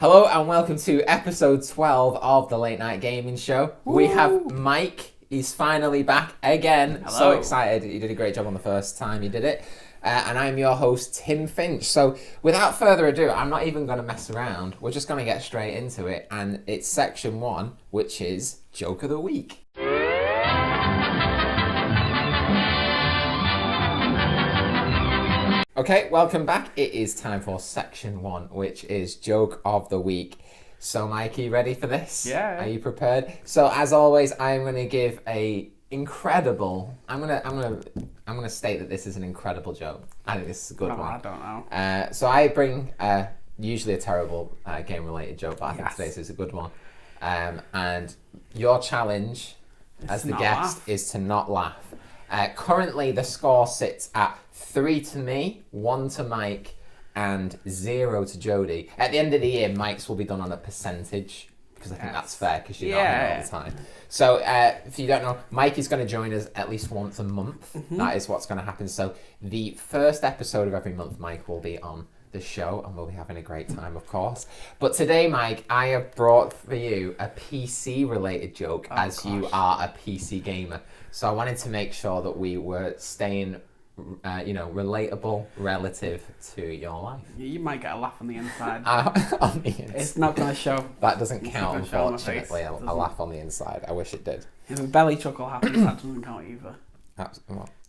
Hello and welcome to episode 12 of the Late Night Gaming Show. Woo! We have Mike. He's finally back again. Hello. So excited. You did a great job on the first time you did it. And I'm your host, Tim Finch. So without further ado, I'm not even going to mess around. We're just going to get straight into it. And it's section 1, which is Joke of the Week. Okay, welcome back. It is time for section 1, which is Joke of the Week. So, Mike, are you ready for this? Yeah. Are you prepared? So, as always, I'm going to give a incredible. I'm gonna state that this is an incredible joke. I think this is a good one. I don't know. So I bring usually a terrible game-related joke, but I think today's is a good one. And your challenge as the guest is to not laugh. Currently, the score sits at 3 to me, 1 to Mike, and 0 to Jodie. At the end of the year, Mike's will be done on a percentage, because I think that's fair, because you're not here all the time. So, if you don't know, Mike is going to join us at least once a month. Mm-hmm. That is what's going to happen. So, the first episode of every month, Mike will be on the show, and we'll be having a great time, of course. But today, Mike, I have brought for you a PC-related joke, you are a PC gamer. So, I wanted to make sure that we were staying relatable relative to your life. You might get a laugh on the inside. On the inside. It's not going to show. That doesn't count, unfortunately. A laugh on the inside. I wish it did. If a belly chuckle happens, that doesn't count either.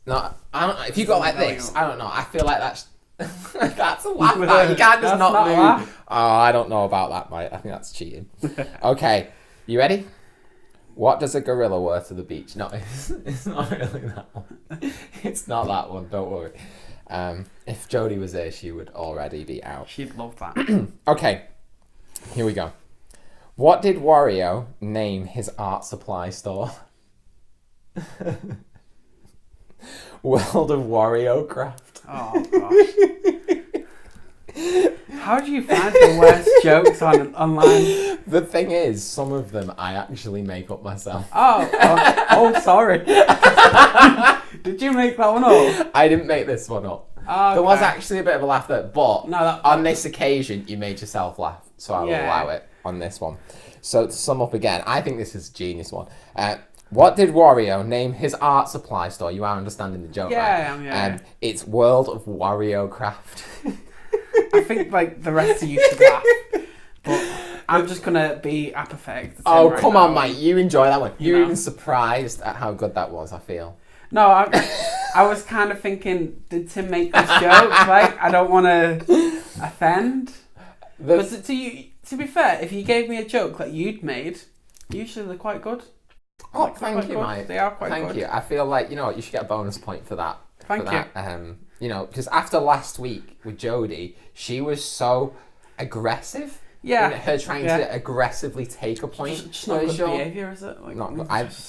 No, I don't know. If you go like this, I don't know. I feel like that's that's a laugh. You can't just not move. Oh, I don't know about that, mate. I think that's cheating. Okay, you ready? What does a gorilla wear to the beach? No, it's not really that one. It's not that one, don't worry. If Jodie was there, she would already be out. She'd love that. Okay, here we go. What did Wario name his art supply store? World of Wario Craft. Oh, gosh. How do you find the worst jokes online? The thing is, some of them I actually make up myself. Oh, sorry. Did you make that one up? I didn't make this one up. Okay. There was actually a bit of a laugh there, but on this occasion, you made yourself laugh, so I will allow it on this one. So to sum up again, I think this is a genius one. What did Wario name his art supply store? You are understanding the joke, right? Yeah. It's World of Wario Craft. I think the rest of you should laugh, but I'm just gonna be apathetic. Oh, come on, mate! You enjoy that one. You're even surprised at how good that was. I feel. No, I was kind of thinking, did Tim make this joke? I don't want to offend. But to be fair, if you gave me a joke that you'd made, usually they're quite good. Oh, thank you, mate. They are quite good. Thank you. I feel like, you should get a bonus point for that. Thank you. Because after last week with Jodie, she was so aggressive. Yeah. In her trying to aggressively take a point. It's not good behaviour, is it?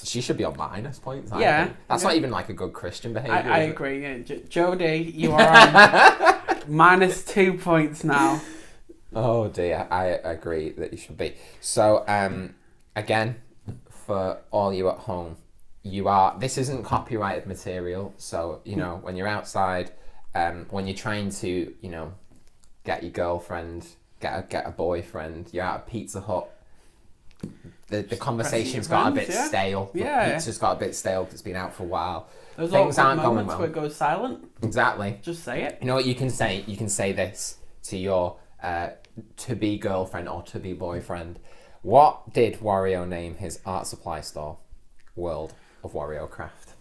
She should be on minus points. That's not even like a good Christian behaviour. I agree. Yeah. Jodie, you are on minus 2 points now. Oh dear, I agree that you should be. So, again, for all you at home, this isn't copyrighted material, so when you're outside, when you're trying to get your girlfriend, get a boyfriend, you're at a Pizza Hut, the conversation's got a bit stale. The pizza's got a bit stale because it's been out for a while. Things aren't going well. Where it goes silent. Exactly. Just say it. You know what you can say? You can say this to your to-be girlfriend or to-be boyfriend. What did Wario name his art supply store? World of Wario Craft.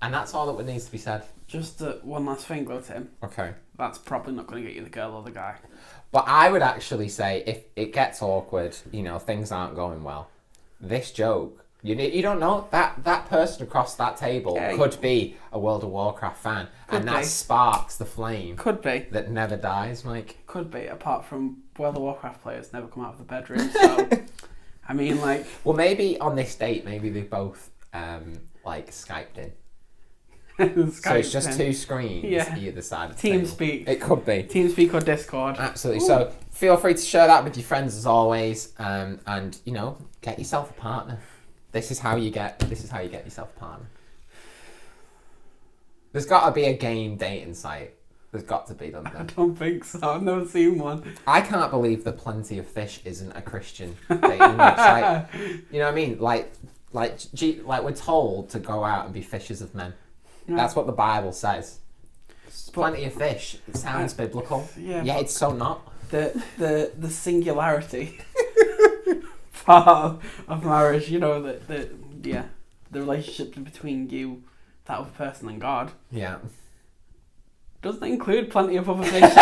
And that's all that needs to be said. Just one last thing, though, Tim. Okay. That's probably not going to get you the girl or the guy. But I would actually say if it gets awkward, things aren't going well, this joke, you don't know, that person across that table could be a World of Warcraft fan. That sparks the flame. Could be. That never dies, Mike. Could be, apart from World of Warcraft players never come out of the bedroom, so... I mean, Well, maybe on this date, maybe they both, Skyped in. So it's just two screens either side of the table. TeamSpeak. It could be. TeamSpeak or Discord. Absolutely. Ooh. So feel free to share that with your friends as always, and get yourself a partner. This is how you get yourself a partner. There's got to be a game dating site There's got to be, don't I there? don't think so. I've never seen one. I can't believe that Plenty of Fish isn't a Christian dating website. You know what I mean? Like we're told to go out and be fishers of men. Yeah. That's what the Bible says. Plenty of fish. It sounds biblical. Yeah, it's so not. The singularity part of marriage, you know, the relationship between you, that other person, and God. Yeah. Doesn't include plenty of other fish.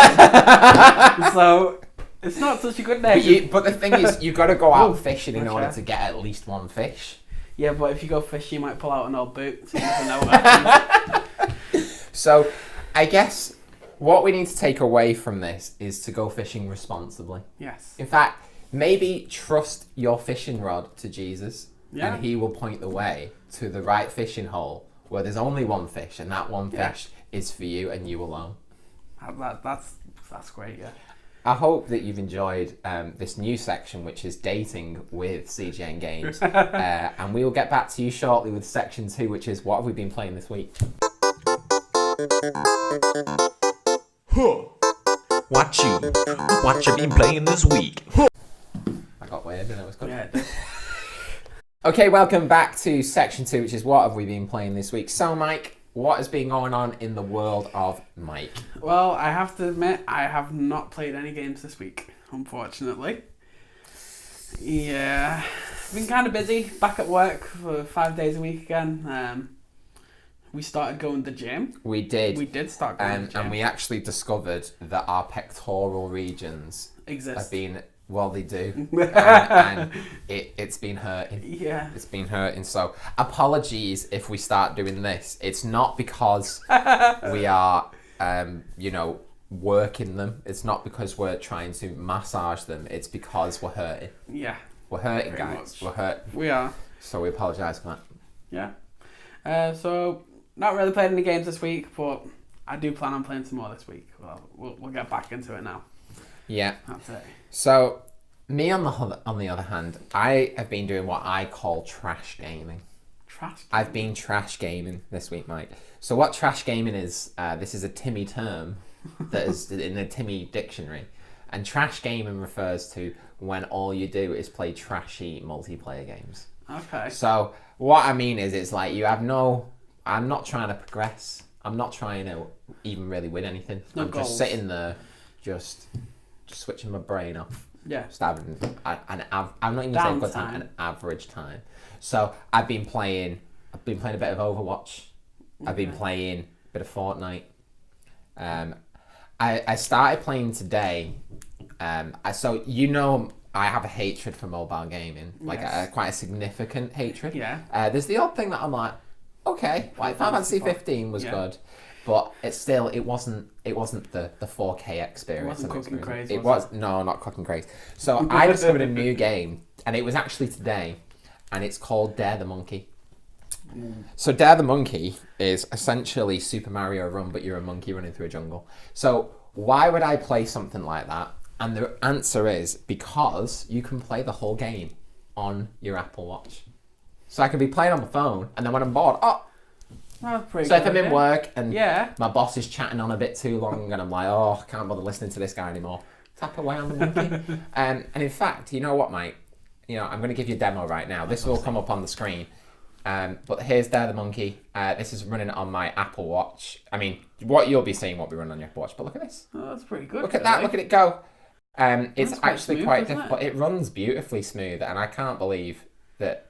So it's not such a good name. But the thing is, you've got to go out fishing in order to get at least one fish. Yeah, but if you go fishing, you might pull out an old boot. So you never know what happens. So, I guess what we need to take away from this is to go fishing responsibly. Yes. In fact, maybe trust your fishing rod to Jesus, and he will point the way to the right fishing hole where there's only one fish, and that one fish is for you and you alone. That's great, yeah. I hope that you've enjoyed this new section, which is dating with CGNgames. And we will get back to you shortly with section 2, which is what have we been playing this week? What you been playing this week? I got weird, and it was good. Yeah, it did. Okay, welcome back to section 2, which is what have we been playing this week? So, Mike, what has been going on in the world of Mike? Well, I have to admit, I have not played any games this week, unfortunately. Yeah, been kind of busy, back at work for 5 days a week again. We started going to the gym. We did. We did start going to the gym. And we actually discovered that our pectoral regions exist. They do. and it's been hurting. Yeah. It's been hurting. So apologies if we start doing this. It's not because we are, working them. It's not because we're trying to massage them. It's because we're hurting. Yeah. We're hurting, Pretty guys. much. We're hurting. We are. So we apologise for that. Yeah. So not really played any games this week, but I do plan on playing some more this week. Well, we'll get back into it now. Yeah. That's it. So, me on the other hand, I have been doing what I call trash gaming. I've been trash gaming this week, Mike. So what trash gaming is, this is a Timmy term that is in the Timmy dictionary. And trash gaming refers to when all you do is play trashy multiplayer games. Okay. So what I mean is, it's like I'm not trying to progress. I'm not trying to even really win anything. I'm goals. Just sitting there, just switching my brain off. Yeah. Just having I'm not even saying good time, an average time. So I've been playing a bit of Overwatch. Okay. I've been playing a bit of Fortnite. I started playing today. So I have a hatred for mobile gaming, like quite a significant hatred. Yeah. There's the odd thing that I'm like, okay, like Final Fantasy 15 was good. But it wasn't the 4K experience. It wasn't Cooking Craze. No, not Cooking Craze. So I discovered a new game, and it was actually today, and it's called Dare the Monkey. So Dare the Monkey is essentially Super Mario Run, but you're a monkey running through a jungle. So why would I play something like that? And the answer is because you can play the whole game on your Apple Watch. So I can be playing on my phone, and then when I'm bored, if I'm in work and my boss is chatting on a bit too long and I'm like, I can't bother listening to this guy anymore, tap away on the monkey. And in fact, you know what, Mike? I'm going to give you a demo right now. This will come up on the screen. But here's Dare the Monkey. This is running on my Apple Watch. I mean, what you'll be seeing won't be running on your Apple Watch, but look at this. Oh, that's pretty good. Look at that. Look at it go. It's actually smooth, quite difficult. It runs beautifully smooth, and I can't believe that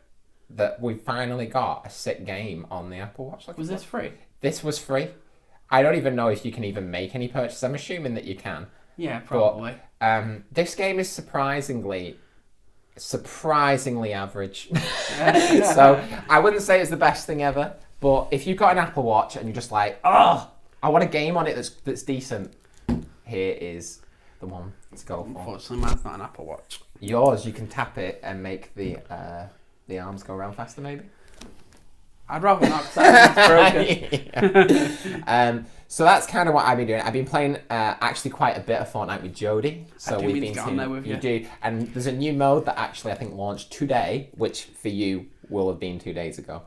we finally got a sick game on the Apple Watch. Was this free? This was free. I don't even know if you can even make any purchases. I'm assuming that you can. Yeah, probably. But, this game is surprisingly average. So I wouldn't say it's the best thing ever, but if you've got an Apple Watch and you're just like, I want a game on it that's decent, here is the one to go for. Unfortunately, mine's not an Apple Watch. Yours, you can tap it and make the arms go around faster, maybe. I'd rather not, because it's broken. So that's kind of what I've been doing. I've been playing actually quite a bit of Fortnite with Jodie. So we've been on there with you. Do, and there's a new mode that actually I think launched today, which for you will have been 2 days ago.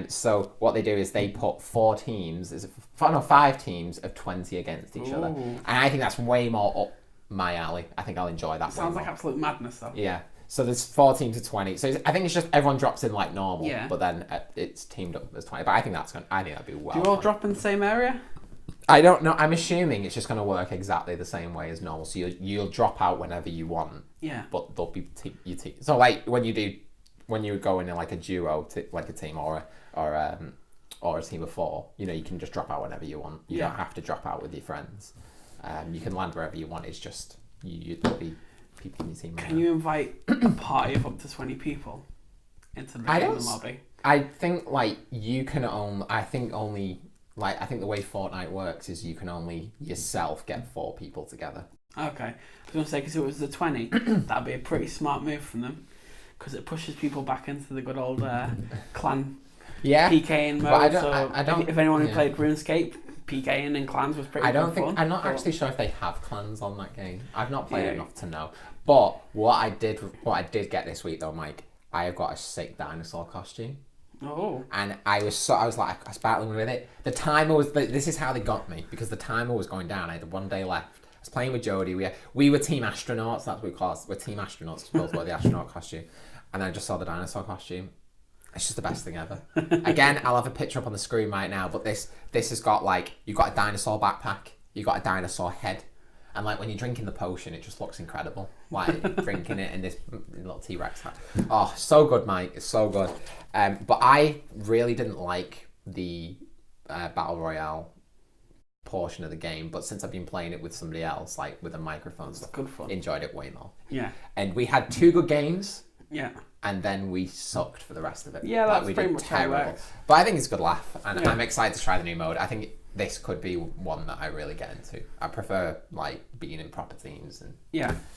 So what they do is they put 5 teams of 20 against each other. And I think that's way more up my alley. I think I'll enjoy that. Sounds like absolute madness, though. Yeah. So there's 4 teams of 20. So I think it's just everyone drops in like normal, but then it's teamed up as 20. But I think that'd be well. Do you all drop in the same area? I don't know. I'm assuming it's just going to work exactly the same way as normal. So you'll drop out whenever you want. Yeah. But there'll be your team. So like when you go in like a duo, like a team or a team of 4, you can just drop out whenever you want. You don't have to drop out with your friends. You can land wherever you want. It's just there'll be people in your team. Can you invite a party of up to 20 people into the game lobby? I think like you can only. I think the way Fortnite works is you can only yourself get 4 people together. Okay. I was going to say, because if it was the 20, that'd be a pretty smart move from them. Because it pushes people back into the good old clan PKing mode. But I don't, if anyone who played RuneScape, PKing and clans was pretty fun. I'm not actually sure if they have clans on that game. I've not played enough to know. But what I did get this week though, Mike, I have got a sick dinosaur costume. Oh. And I was battling with it. The timer this is how they got me, because the timer was going down. I had 1 day left. I was playing with Jody. We were team astronauts. That's what we call us. We're team astronauts. We both wore the astronaut costume. And then I just saw the dinosaur costume. It's just the best thing ever. Again, I'll have a picture up on the screen right now. But this has got like, you've got a dinosaur backpack. You've got a dinosaur head. And like when you're drinking the potion, it just looks incredible. Like drinking it in this little T-Rex hat. Oh, so good, Mike. It's so good. But I really didn't like the Battle Royale portion of the game. But since I've been playing it with somebody else, like with a microphone, it's good fun. Enjoyed it way more. Yeah. And we had 2 good games. Yeah. And then we sucked for the rest of it. Yeah, that's pretty much how it works. But I think it's a good laugh. And I'm excited to try the new mode. I think this could be one that I really get into. I prefer like being in proper teams and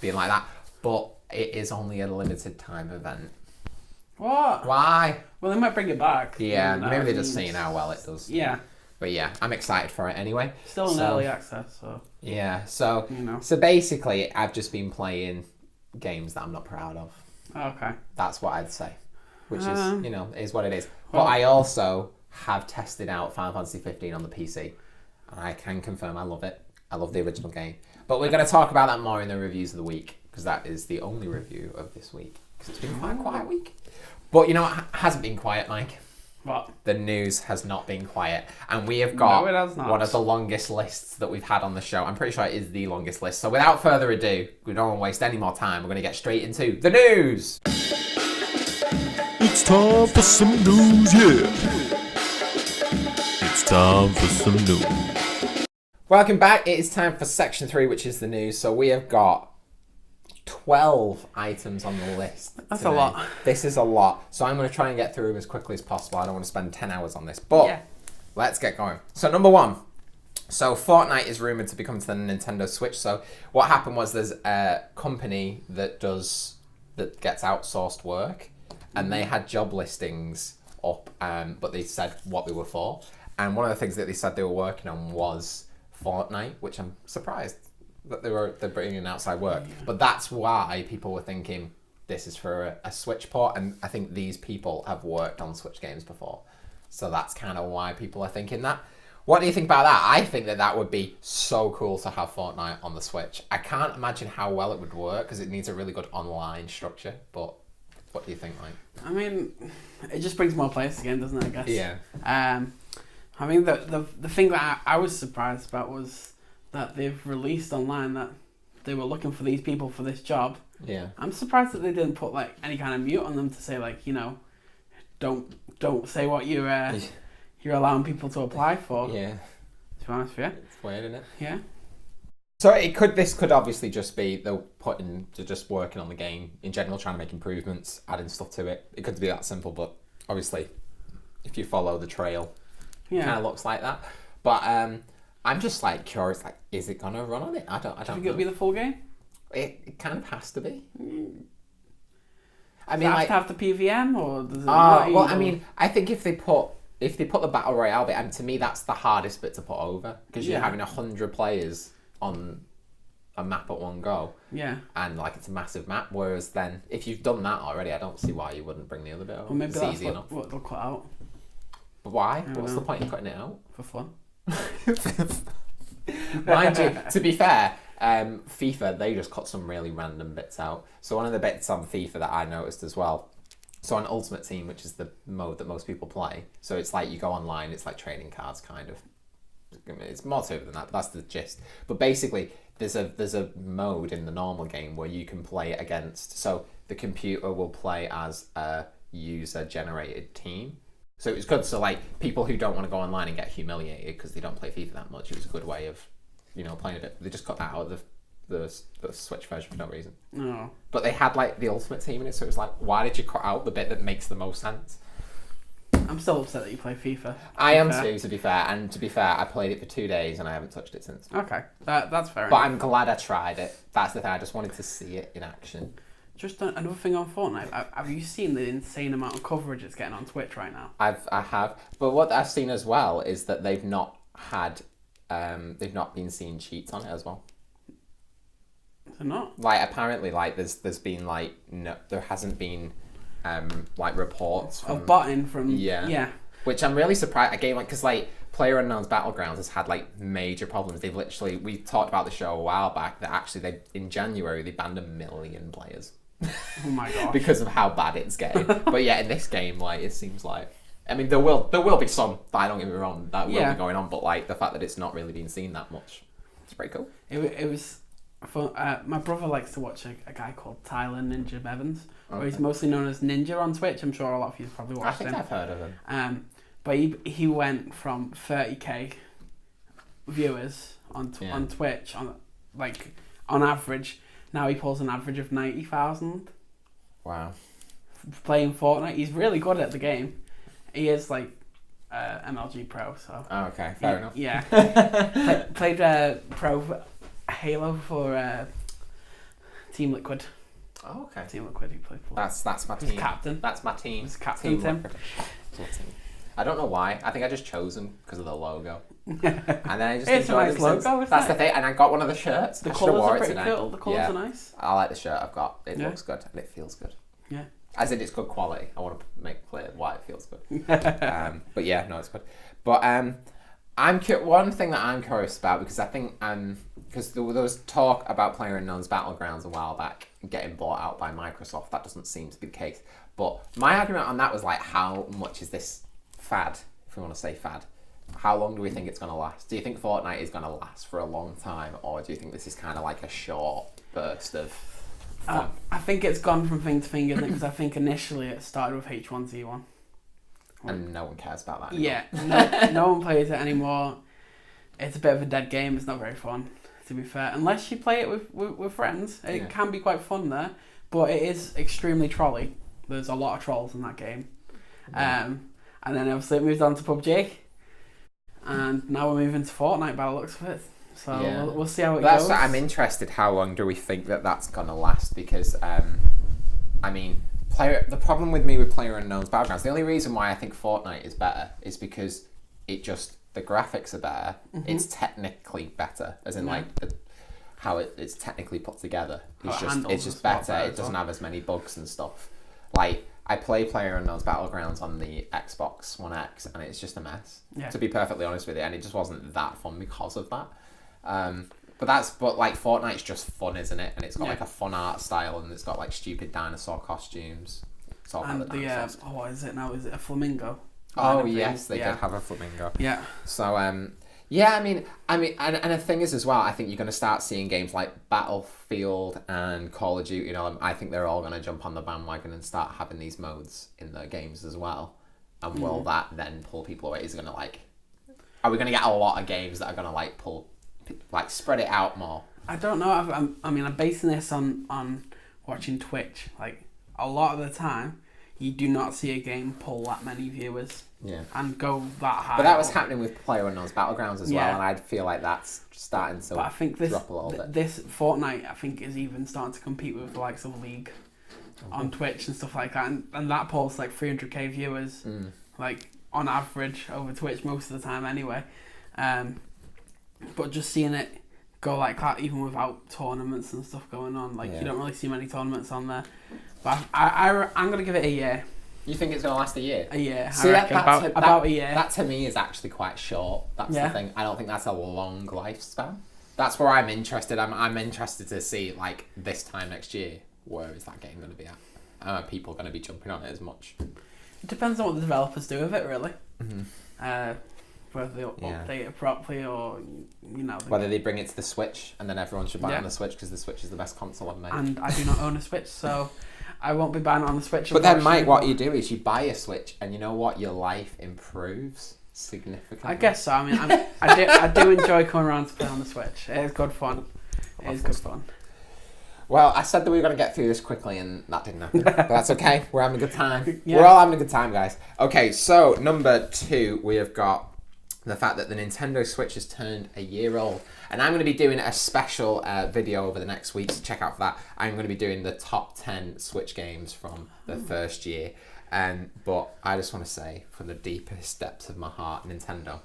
being like that. But it is only a limited time event. What? Why? Well, they might bring it back. Yeah, maybe they're just seeing how well it does. Yeah. But yeah, I'm excited for it anyway. Still in early access, so. Yeah, so basically I've just been playing games that I'm not proud of. Okay. That's what I'd say. Which is what it is. But I also have tested out Final Fantasy 15 on the PC. And I can confirm I love it. I love the original game. But we're going to talk about that more in the reviews of the week, because that is the only review of this week. Because it's been quite a quiet week. But you know what hasn't been quiet, Mike? What? The news has not been quiet. And we have got one of the longest lists that we've had on the show. I'm pretty sure it is the longest list. So without further ado, we don't want to waste any more time. We're going to get straight into the news. It's time for some news, yeah. It's time for some news. Welcome back. It is time for section 3, which is the news. So we have got 12 items on the list. That's today. A lot. This is a lot. So I'm going to try and get through them as quickly as possible. I don't want to spend 10 hours on this. But let's get going. So number 1. So Fortnite is rumoured to be coming to the Nintendo Switch. So what happened was there's a company that gets outsourced work. And they had job listings up, but they said what they were for. And one of the things that they said they were working on was Fortnite, which I'm surprised that they're bringing in outside work. Yeah. But that's why people were thinking this is for a Switch port, and I think these people have worked on Switch games before. So that's kind of why people are thinking that. What do you think about that? I think that would be so cool to have Fortnite on the Switch. I can't imagine how well it would work, because it needs a really good online structure, but what do you think, Mike? I mean, it just brings more players to the game, doesn't it, I guess? Yeah. I mean, the thing that I was surprised about was that they've released online that they were looking for these people for this job. Yeah. I'm surprised that they didn't put like any kind of mute on them to say like, don't say what you're allowing people to apply for. Yeah. To be honest with you. It's weird, isn't it? Yeah. So this could obviously just be they're just working on the game in general, trying to make improvements, adding stuff to it. It could be that simple, but obviously, if you follow the trail, it kind of looks like that. But I'm just like curious, like, is it gonna run on it? I don't know. Do you think it'll be the full game? It kind of has to be. I mean, does it have to have the PVM or does it? Well, I mean, I think if they put the battle royale bit, and to me that's the hardest bit to put over, because you're having 100 players on a map at one go. Yeah. And like it's a massive map. Whereas then, if you've done that already, I don't see why you wouldn't bring the other bit over. Well, maybe that's what they'll cut out. But why? don't What's know. the point of cutting it out? For fun. Mind you, to be fair, FIFA, they just cut some really random bits out. So one of the bits on FIFA that I noticed as well, so on Ultimate Team, which is the mode that most people play, so it's like you go online, it's like trading cards kind of. It's more to it than that, but that's the gist. But basically, there's a mode in the normal game where you can play against, so the computer will play as a user-generated team. So it was good. So like people who don't want to go online and get humiliated because they don't play FIFA that much, it was a good way of, playing a bit. They just cut that out of the Switch version for no reason. No. But they had like the Ultimate Team in it, so it was like, why did you cut out the bit that makes the most sense? I'm still upset that you play FIFA. I am too, to be fair. And to be fair, I played it for 2 days and I haven't touched it since. Okay, that's fair But enough. I'm glad I tried it. That's the thing. I just wanted to see it in action. Just another thing on Fortnite. Have you seen the insane amount of coverage it's getting on Twitch right now? I have. But what I've seen as well is that they've not been seeing cheats on it as well. They're not. Like apparently, like there's been like no, there hasn't been like reports Of botting from yeah. Which I'm really surprised. Again, like because like PlayerUnknown's Battlegrounds has had like major problems. They've literally, we talked about the show a while back that actually in January they banned 1 million players. Oh my gosh. Because of how bad it's getting. But yeah, in this game, like it seems like, I mean, there will be some, don't get me wrong, that will be going on. But like the fact that it's not really been seen that much, it's pretty cool. It was fun. My brother likes to watch a guy called Tyler Ninja Bevins, where he's mostly known as Ninja on Twitch. I'm sure a lot of you have probably watched him. I think I've heard of him. But he went from 30k viewers on Twitch on average. Now he pulls an average of 90,000. Wow. Playing Fortnite, he's really good at the game. He is like MLG Pro, so. Oh, okay, fair enough. Yeah. Played Pro Halo for Team Liquid. Oh, okay. Team Liquid, he played for. That's my team. He's captain. That's my team. He's captain, Tim. I don't know why. I think I just chose him because of the logo. And then I just It's a nice logo, isn't That's it? the thing. And I got one of the shirts. The I should have colours wore are it pretty tonight. cool. The colours are nice. I like the shirt I've got. It Yeah. looks good and it feels good. Yeah. As in, it's good quality. I want to make clear why it feels good. But yeah, no, it's good. But one thing that I'm curious about, because I think because there was talk about PlayerUnknown's Battlegrounds a while back getting bought out by Microsoft. That doesn't seem to be the case. But my argument on that was like, how much is this fad, if we want to say fad? How long do we think it's going to last? Do you think Fortnite is going to last for a long time, or do you think this is kind of like a short burst of fun? I think it's gone from thing to thing, isn't it? Because I think initially it started with H1Z1. And no one cares about that anymore. Yeah, no one plays it anymore. It's a bit of a dead game. It's not very fun, to be fair. Unless you play it with friends. It can be quite fun there, but it is extremely trolly. There's a lot of trolls in that game. And then obviously it moved on to PUBG. And now we're moving to Fortnite by the looks of it. So we'll see how it goes. I'm interested. How long do we think that's gonna last? Because I mean, the problem with me with PlayerUnknown's Battlegrounds, the only reason why I think Fortnite is better is because the graphics are better. Mm-hmm. It's technically better, as in like how it's technically put together. It's just better. It doesn't have as many bugs and stuff. Like, I play PlayerUnknown's Battlegrounds on the Xbox One X, and it's just a mess. Yeah. To be perfectly honest with you, and it just wasn't that fun because of that. But like Fortnite's just fun, isn't it? And it's got like a fun art style, and it's got like stupid dinosaur costumes. It's all about the dinosaurs. What is it now? Is it a flamingo? Oh yes, they did have a flamingo. Yeah. So yeah, I mean, and the thing is as well, I think you're going to start seeing games like Battlefield and Call of Duty. You know, I think they're all going to jump on the bandwagon and start having these modes in their games as well. And will that then pull people away? Are we going to get a lot of games that are going to spread it out more? I don't know. I'm basing this on watching Twitch. Like, a lot of the time, you do not see a game pull that many viewers. Yeah. And go that high. But that was happening with PlayerUnknown's Battlegrounds as well, and I feel like that's starting to drop a little bit. This Fortnite, I think, is even starting to compete with the likes of League on Twitch and stuff like that, and that pulls like 300k viewers, like on average over Twitch most of the time anyway. But just seeing it go like that, even without tournaments and stuff going on, you don't really see many tournaments on there. But I'm gonna give it a year. You think it's going to last a year? A year. See, I reckon about a year. That to me is actually quite short. That's Yeah. the thing. I don't think that's a long lifespan. That's where I'm interested. I'm interested to see, like, this time next year, where is that game going to be at? Are people going to be jumping on it as much? It depends on what the developers do with it, really. Mm-hmm. Whether they'll update it properly or, you know... Whether they bring it to the Switch, and then everyone should buy it Yeah. on the Switch, because the Switch is the best console ever made. And I do not own a Switch, so I won't be buying it on the Switch. But then, Mike, what you do is you buy a Switch, and you know what? Your life improves significantly. I guess so. I mean, I do enjoy coming around to play on the Switch. It is good fun. It is good fun. Well, I said that we were going to get through this quickly, and that didn't happen. But that's okay. We're having a good time. Yeah. We're all having a good time, guys. Okay, so number 2, we have got the fact that the Nintendo Switch has turned a year old. And I'm going to be doing a special video over the next week, so check out for that. I'm going to be doing the top 10 Switch games from the first year. But I just want to say, from the deepest depths of my heart, Nintendo,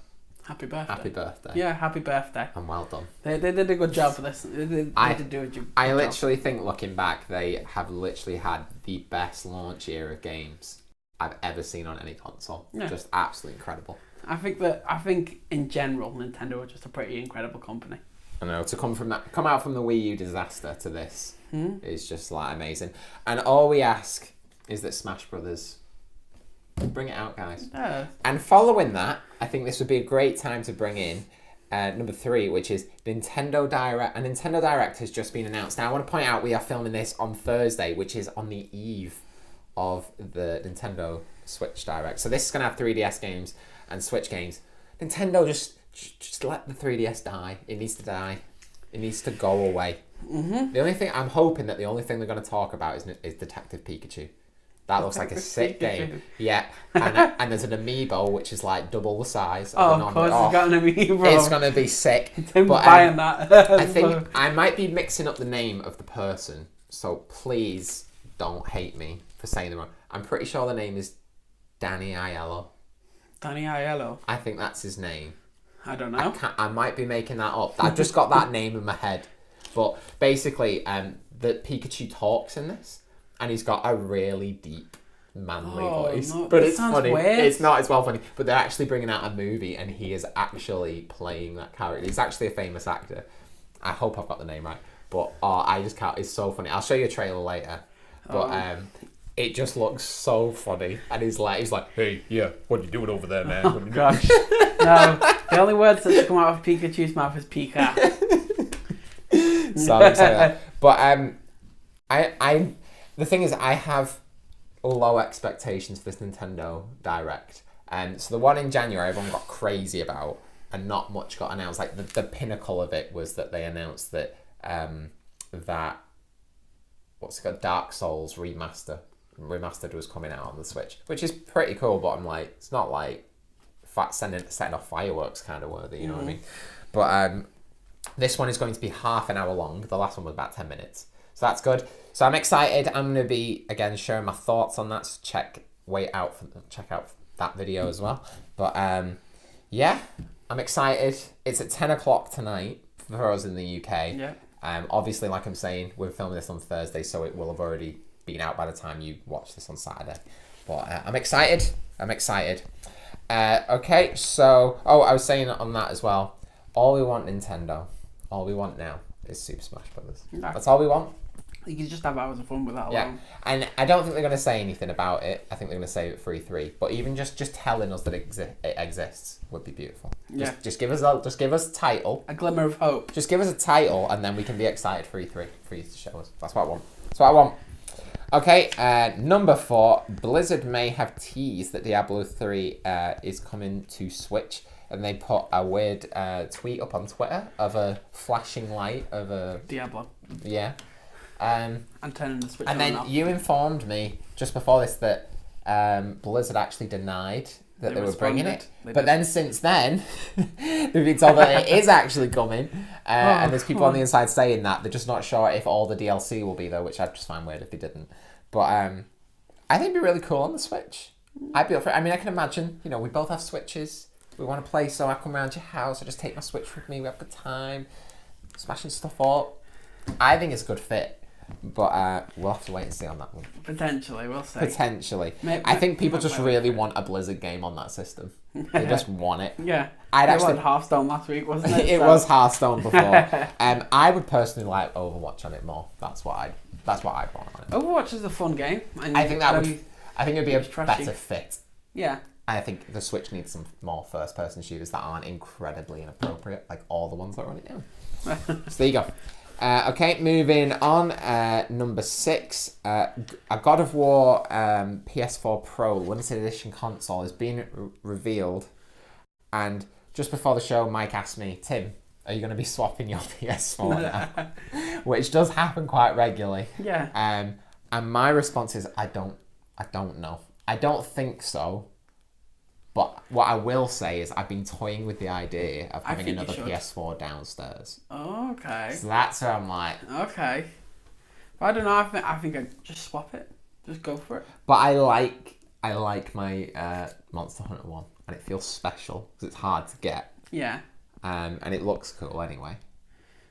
Happy birthday. happy birthday. Yeah, happy birthday. And well done. They did a good job for this. They did do a good I job. literally think, looking back, they have literally had the best launch year of games I've ever seen on any console. Yeah. Just absolutely incredible. I think in general, Nintendo are just a pretty incredible company. I know, to come out from the Wii U disaster to this is just like amazing. And all we ask is that Smash Brothers bring it out, guys. Yeah. And following that, I think this would be a great time to bring in number 3, which is Nintendo Direct. And Nintendo Direct has just been announced. Now, I want to point out we are filming this on Thursday, which is on the eve of the Nintendo Switch Direct. So this is going to have 3DS games and Switch games. Nintendo, just let the 3DS die. It needs to die. It needs to go away. The only thing I'm hoping that the only thing they're going to talk about is Detective Pikachu. That looks like a sick game. Yeah, and there's an amiibo which is like double the size. Of course, it's got an amiibo. It's gonna be sick. I'm buying that. I think I might be mixing up the name of the person, so please don't hate me for saying the wrong. I'm pretty sure the name is Danny Aiello. Danny Aiello. I think that's his name. I don't know. I might be making that up. I've just got that name in my head. But basically, the Pikachu talks in this, and he's got a really deep, manly voice. No, but it's sounds funny. weird. It's not. It's well funny. But they're actually bringing out a movie, and he is actually playing that character. He's actually a famous actor. I hope I've got the name right. But I just can't. It's so funny. I'll show you a trailer later. But it just looks so funny, and he's like, Hey, yeah, what are you doing over there, man? Oh gosh. No, the only words that come out of Pikachu's mouth is Pika. so I'm excited. But I the thing is, I have low expectations for this Nintendo Direct. So the one in January, everyone got crazy about, and not much got announced. Like the pinnacle of it was that they announced that what's it called, Dark Souls remastered was coming out on the Switch, which is pretty cool. But I'm like, it's not like setting off fireworks kind of worthy, you know what I mean? But this one is going to be half an hour long. The last one was about 10 minutes, so that's good. So I'm excited. I'm going to be again sharing my thoughts on that. So check out that video as well. But yeah, I'm excited. It's at 10 o'clock tonight for us in the UK. Yeah. Obviously, like I'm saying, we're filming this on Thursday, so it will have already been out by the time you watch this on Saturday. But I'm excited. Okay, so I was saying on that as well. All we want, Nintendo. All we want now is Super Smash Brothers. No. That's all we want. You can just have hours of fun with that Yeah, alone. and I don't think they're going to say anything about it. I think they're going to save it for E3. But even just telling us that it exists would be beautiful. Yeah. Just give us a title. A glimmer of hope. Just give us a title, and then we can be excited for E3 for you to show us. That's what I want. Okay, number 4. Blizzard may have teased that Diablo 3 is coming to Switch, and they put a weird tweet up on Twitter of a flashing light of a Diablo. yeah. And turning the Switch And on then off. you informed me just before this that Blizzard actually denied that they were bringing it. But then since then, they've been told that it is actually coming. And there's people on the inside saying that. They're just not sure if all the DLC will be there, which I'd just find weird if they didn't. But I think it'd be really cool on the Switch. I'd be up for it. I mean, I can imagine, we both have Switches. We want to play, so I come around your house. I just take my Switch with me. We have good time. Smashing stuff up. I think it's a good fit. But we'll have to wait and see on that one. Potentially, we'll see. Potentially. I think people just really want a Blizzard game on that system. They just want it. Yeah. I'd It actually... was Hearthstone last week, wasn't it? It was Hearthstone before. I would personally like Overwatch on it more. That's what I'd want on it. Overwatch is a fun game. And I think it'd be a trashy. better fit. Yeah. I think the Switch needs some more first-person shooters that aren't incredibly inappropriate, like all the ones that are on it now. So there you go. Okay, moving on. Number 6, a God of War PS4 Pro limited edition console has been revealed. And just before the show, Mike asked me, Tim, are you going to be swapping your PS4 now? Which does happen quite regularly. Yeah. And my response is, I don't know. I don't think so. But what I will say is I've been toying with the idea of having another PS4 downstairs. Oh, okay. So that's where I'm like... Okay. But I don't know. I think I'd just swap it. Just go for it. But I like my Monster Hunter one. And it feels special because it's hard to get. Yeah. And it looks cool anyway.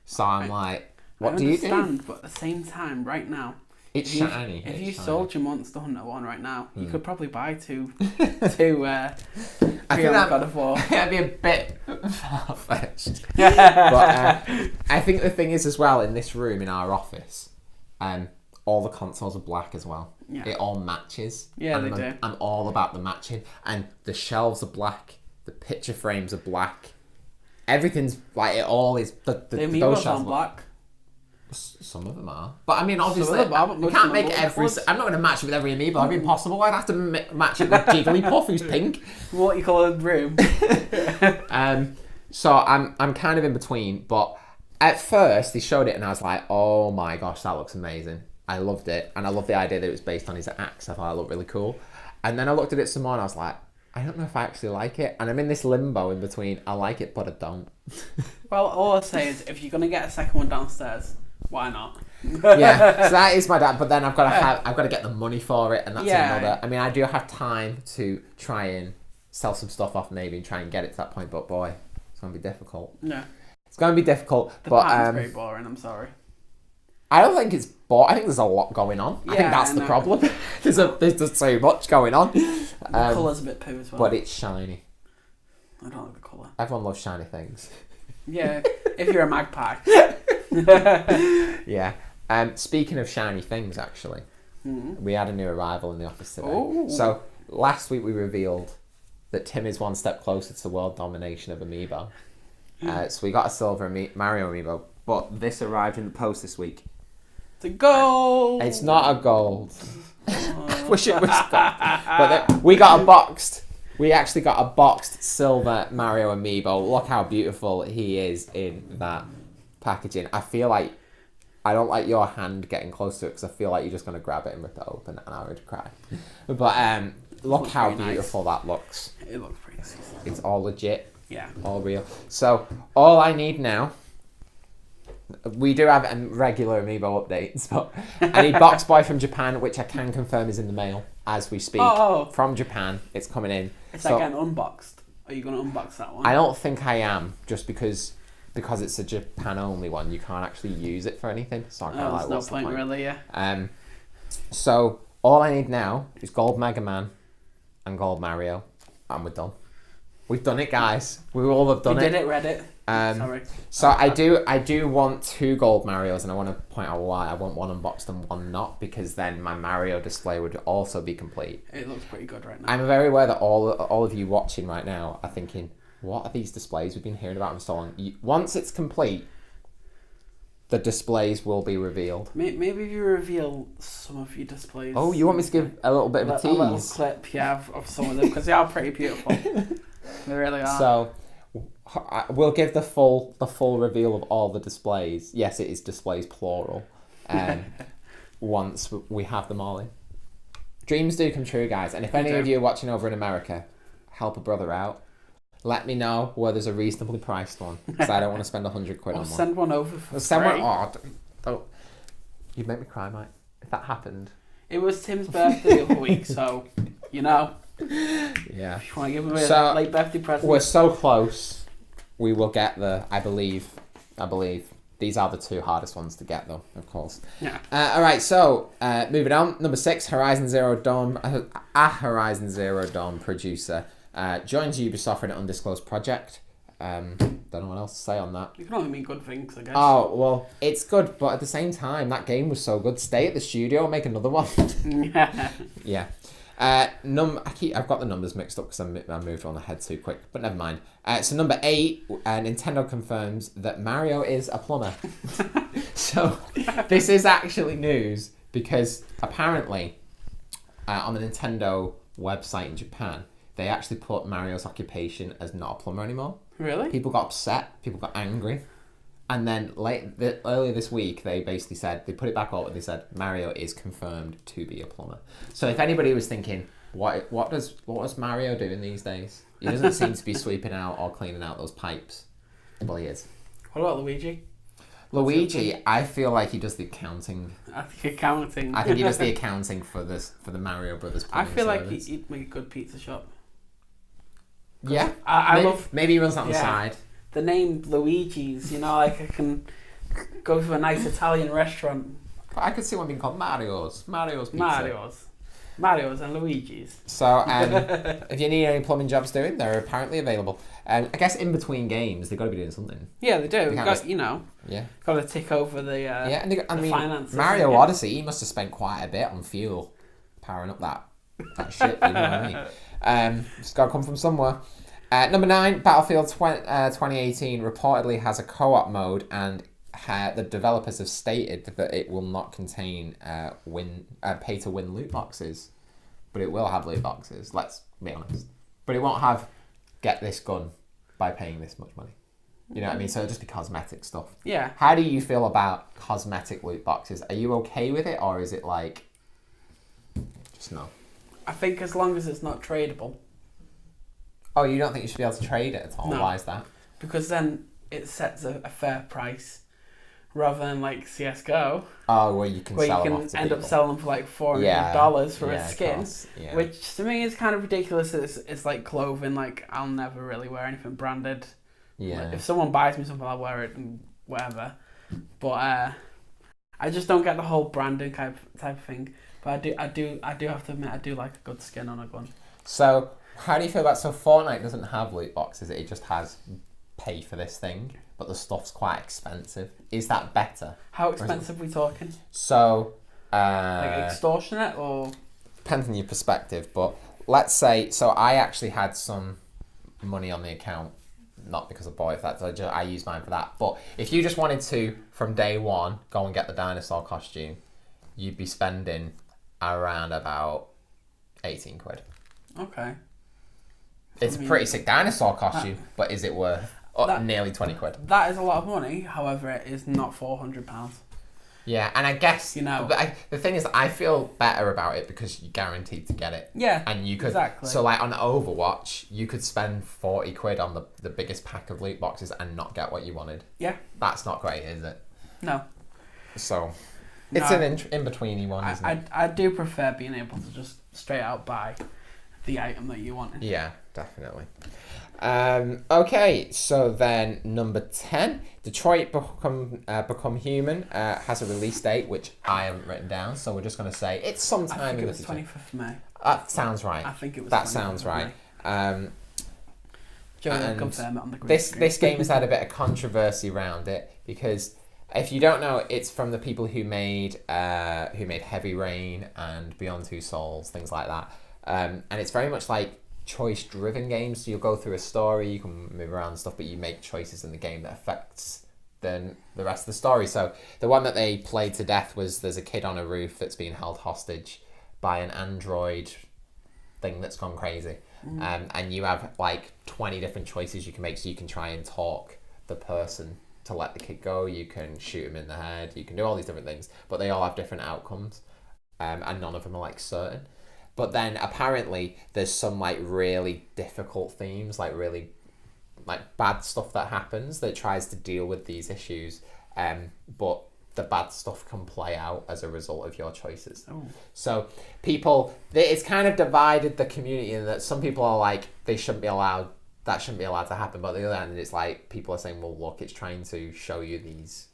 So I'm like, what do you do? But at the same time, right now... It's shiny. If you sold your Monster Hunter one right now, you could probably buy two I think that God of War. That'd be a bit far-fetched. But I think the thing is as well, in this room, in our office, all the consoles are black as well. Yeah. It all matches. Yeah, and they do. I'm all about the matching. And the shelves are black. The picture frames are black. Everything's like, it all is... The amiibos aren't black. Some of them are. But I mean, obviously, Some of them are, but you most can't of make them every... are. I'm not going to match it with every amiibo. That'd be impossible. I'd have to match it with Jigglypuff, who's pink. Multicoloured room. So I'm kind of in between. But at first, they showed it and I was like, oh my gosh, that looks amazing. I loved it. And I love the idea that it was based on his axe. I thought it looked really cool. And then I looked at it some more and I was like, I don't know if I actually like it. And I'm in this limbo in between. I like it, but I don't. Well, all I'll say is, if you're going to get a second one downstairs, why not? Yeah, so that is my dad. But then I've got to get the money for it, and that's another. I mean, I do have time to try and sell some stuff off, maybe, and try and get it to that point. But boy, it's going to be difficult. Yeah, it's going to be difficult. The but pattern's very boring. I'm sorry. I don't think it's boring. I think there's a lot going on. I think that's the problem. there's just so much going on. The colour's a bit poo as well. But it's shiny. I don't like the colour. Everyone loves shiny things. Yeah, if you're a magpie. Yeah. Speaking of shiny things, actually, we had a new arrival in the office today. Ooh. So last week we revealed that Tim is one step closer to world domination of Amiibo. So we got a silver Mario Amiibo, but this arrived in the post this week. It's a gold. It's not a gold. Wish it was gold. But we got a boxed. We actually got a boxed silver Mario Amiibo. Look how beautiful he is in that packaging. I feel like I don't like your hand getting close to it because I feel like you're just going to grab it and rip it open and I would cry. But look how beautiful that looks. It looks pretty nice. It's all legit. Yeah. All real. So all I need now, we do have regular Amiibo updates, but I need Box Boy from Japan, which I can confirm is in the mail as we speak. From Japan, it's coming in. It's like an unboxed. Are you going to unbox that one? I don't think I am, just because it's a Japan only one. You can't actually use it for anything. So I there's no point really. Yeah. So all I need now is Gold Mega Man and Gold Mario, and we're done. We've done it, guys. We all have done it. We did it, Reddit. Sorry. So I do want 2 Gold Marios, and I want to point out why. I want one unboxed and one not, because then my Mario display would also be complete. It looks pretty good right now. I'm very aware that all of you watching right now are thinking, what are these displays we've been hearing about for so long? Once it's complete, the displays will be revealed. Maybe if you reveal some of your displays. Oh, you want me to give a little bit of a tease? A little clip, yeah, of some of them, because they are pretty beautiful. They really are. So we'll give the full reveal of all the displays. Yes, it is displays plural. Once we have them all in. Dreams do come true, guys. And if any of you are watching over in America, help a brother out. Let me know where there's a reasonably priced one, because I don't want to spend 100 quid on one. Send one over for send free. one. Don't. You'd make me cry, mate. If that happened. It was Tim's birthday the other week, so you know. Yeah. If you want to give him a late birthday present. We're so close. We will get I believe, the These are the two hardest ones to get, though, of course. Yeah. All right, so moving on. Number 6, Horizon Zero Dawn. A Horizon Zero Dawn producer joins Ubisoft in an undisclosed project. Don't know what else to say on that. You can only mean good things, I guess. Oh, well, it's good, but at the same time, that game was so good. Stay at the studio and make another one. Yeah. I've got the numbers mixed up because I moved on ahead too quick, but never mind. So number 8, Nintendo confirms that Mario is a plumber. So this is actually news because apparently on the Nintendo website in Japan, they actually put Mario's occupation as not a plumber anymore. Really? People got upset. People got angry. And then earlier this week, they basically said, they put it back up and they said, Mario is confirmed to be a plumber. So if anybody was thinking, what does Mario doing these days? He doesn't seem to be sweeping out or cleaning out those pipes. Well, he is. What about Luigi? Luigi, I feel like he does the accounting. I think accounting. I think he does the accounting for the Mario Brothers I plumbing feel service. like he'd make a good pizza shop. Yeah. I maybe, love... Maybe he runs that on the side. The name Luigi's, like I can go to a nice Italian restaurant. But I could see one being called Mario's. Mario's Pizza. Mario's and Luigi's. So, if you need any plumbing jobs doing, they're apparently available. I guess in between games, they've got to be doing something. Yeah, they do. They Got, Yeah. Got to tick over the finances. Mario Odyssey, he must have spent quite a bit on fuel powering up that shit. You know what I mean? It's got to come from somewhere. Number 9, Battlefield 2018 reportedly has a co-op mode, and the developers have stated that it will not contain pay-to-win loot boxes, but it will have loot boxes. Let's be honest, but it won't have get this gun by paying this much money. You know what I mean? So it'll just be cosmetic stuff. Yeah. How do you feel about cosmetic loot boxes? Are you okay with it, or is it like just no? I think as long as it's not tradable. Oh, you don't think you should be able to trade it at all? No. Why is that? Because then it sets a fair price, rather than like CS:GO, Oh, where you can where sell you them can off to end people. up selling them for like $400 for a skin, Yeah. which to me is kind of ridiculous. It's like clothing. Like I'll never really wear anything branded. Yeah. Like, if someone buys me something, I'll wear it and whatever. But I just don't get the whole branding type of thing. But I do have to admit I do like a good skin on a gun. So, how do you feel about Fortnite doesn't have loot boxes? It just has pay for this thing, but the stuff's quite expensive. Is that better? How expensive are we talking? So, Like extortionate or? Depends on your perspective, but let's say, so I actually had some money on the account, not because I bought it, I used mine for that. But if you just wanted to, from day one, go and get the dinosaur costume, you'd be spending around about 18 quid. Okay. It's a pretty sick dinosaur costume, but is it worth nearly 20 quid? That is a lot of money. However, it is not £400. Yeah, and I guess but the thing is, I feel better about it because you're guaranteed to get it. Yeah, and you could exactly. So like on Overwatch, you could spend 40 quid on the biggest pack of loot boxes and not get what you wanted. Yeah, that's not great, is it? No. So it's an in-betweeny one, isn't it? I do prefer being able to just straight out buy the item that you want. Yeah, definitely. Okay, so then number 10, Detroit Become Human has a release date, which I haven't written down, so we're just going to say it's sometime in the future. I think it was 25th of May. That sounds right. I think it was. That sounds right. Joe will confirm it on the green this game has had a bit of controversy around it because if you don't know, it's from the people who made Heavy Rain and Beyond Two Souls, things like that. And it's very much like choice-driven games. So you'll go through a story, you can move around and stuff, but you make choices in the game that affects the rest of the story. So the one that they played to death was there's a kid on a roof that's being held hostage by an android thing that's gone crazy. And you have like 20 different choices you can make. So you can try and talk the person to let the kid go. You can shoot him in the head. You can do all these different things, but they all have different outcomes. And none of them are like certain. But then apparently there's some like really difficult themes, like really like bad stuff that happens that tries to deal with these issues. But the bad stuff can play out as a result of your choices. Oh. So it's kind of divided the community in that some people are like, that shouldn't be allowed to happen. But on the other hand, it's like people are saying, well, look, it's trying to show you these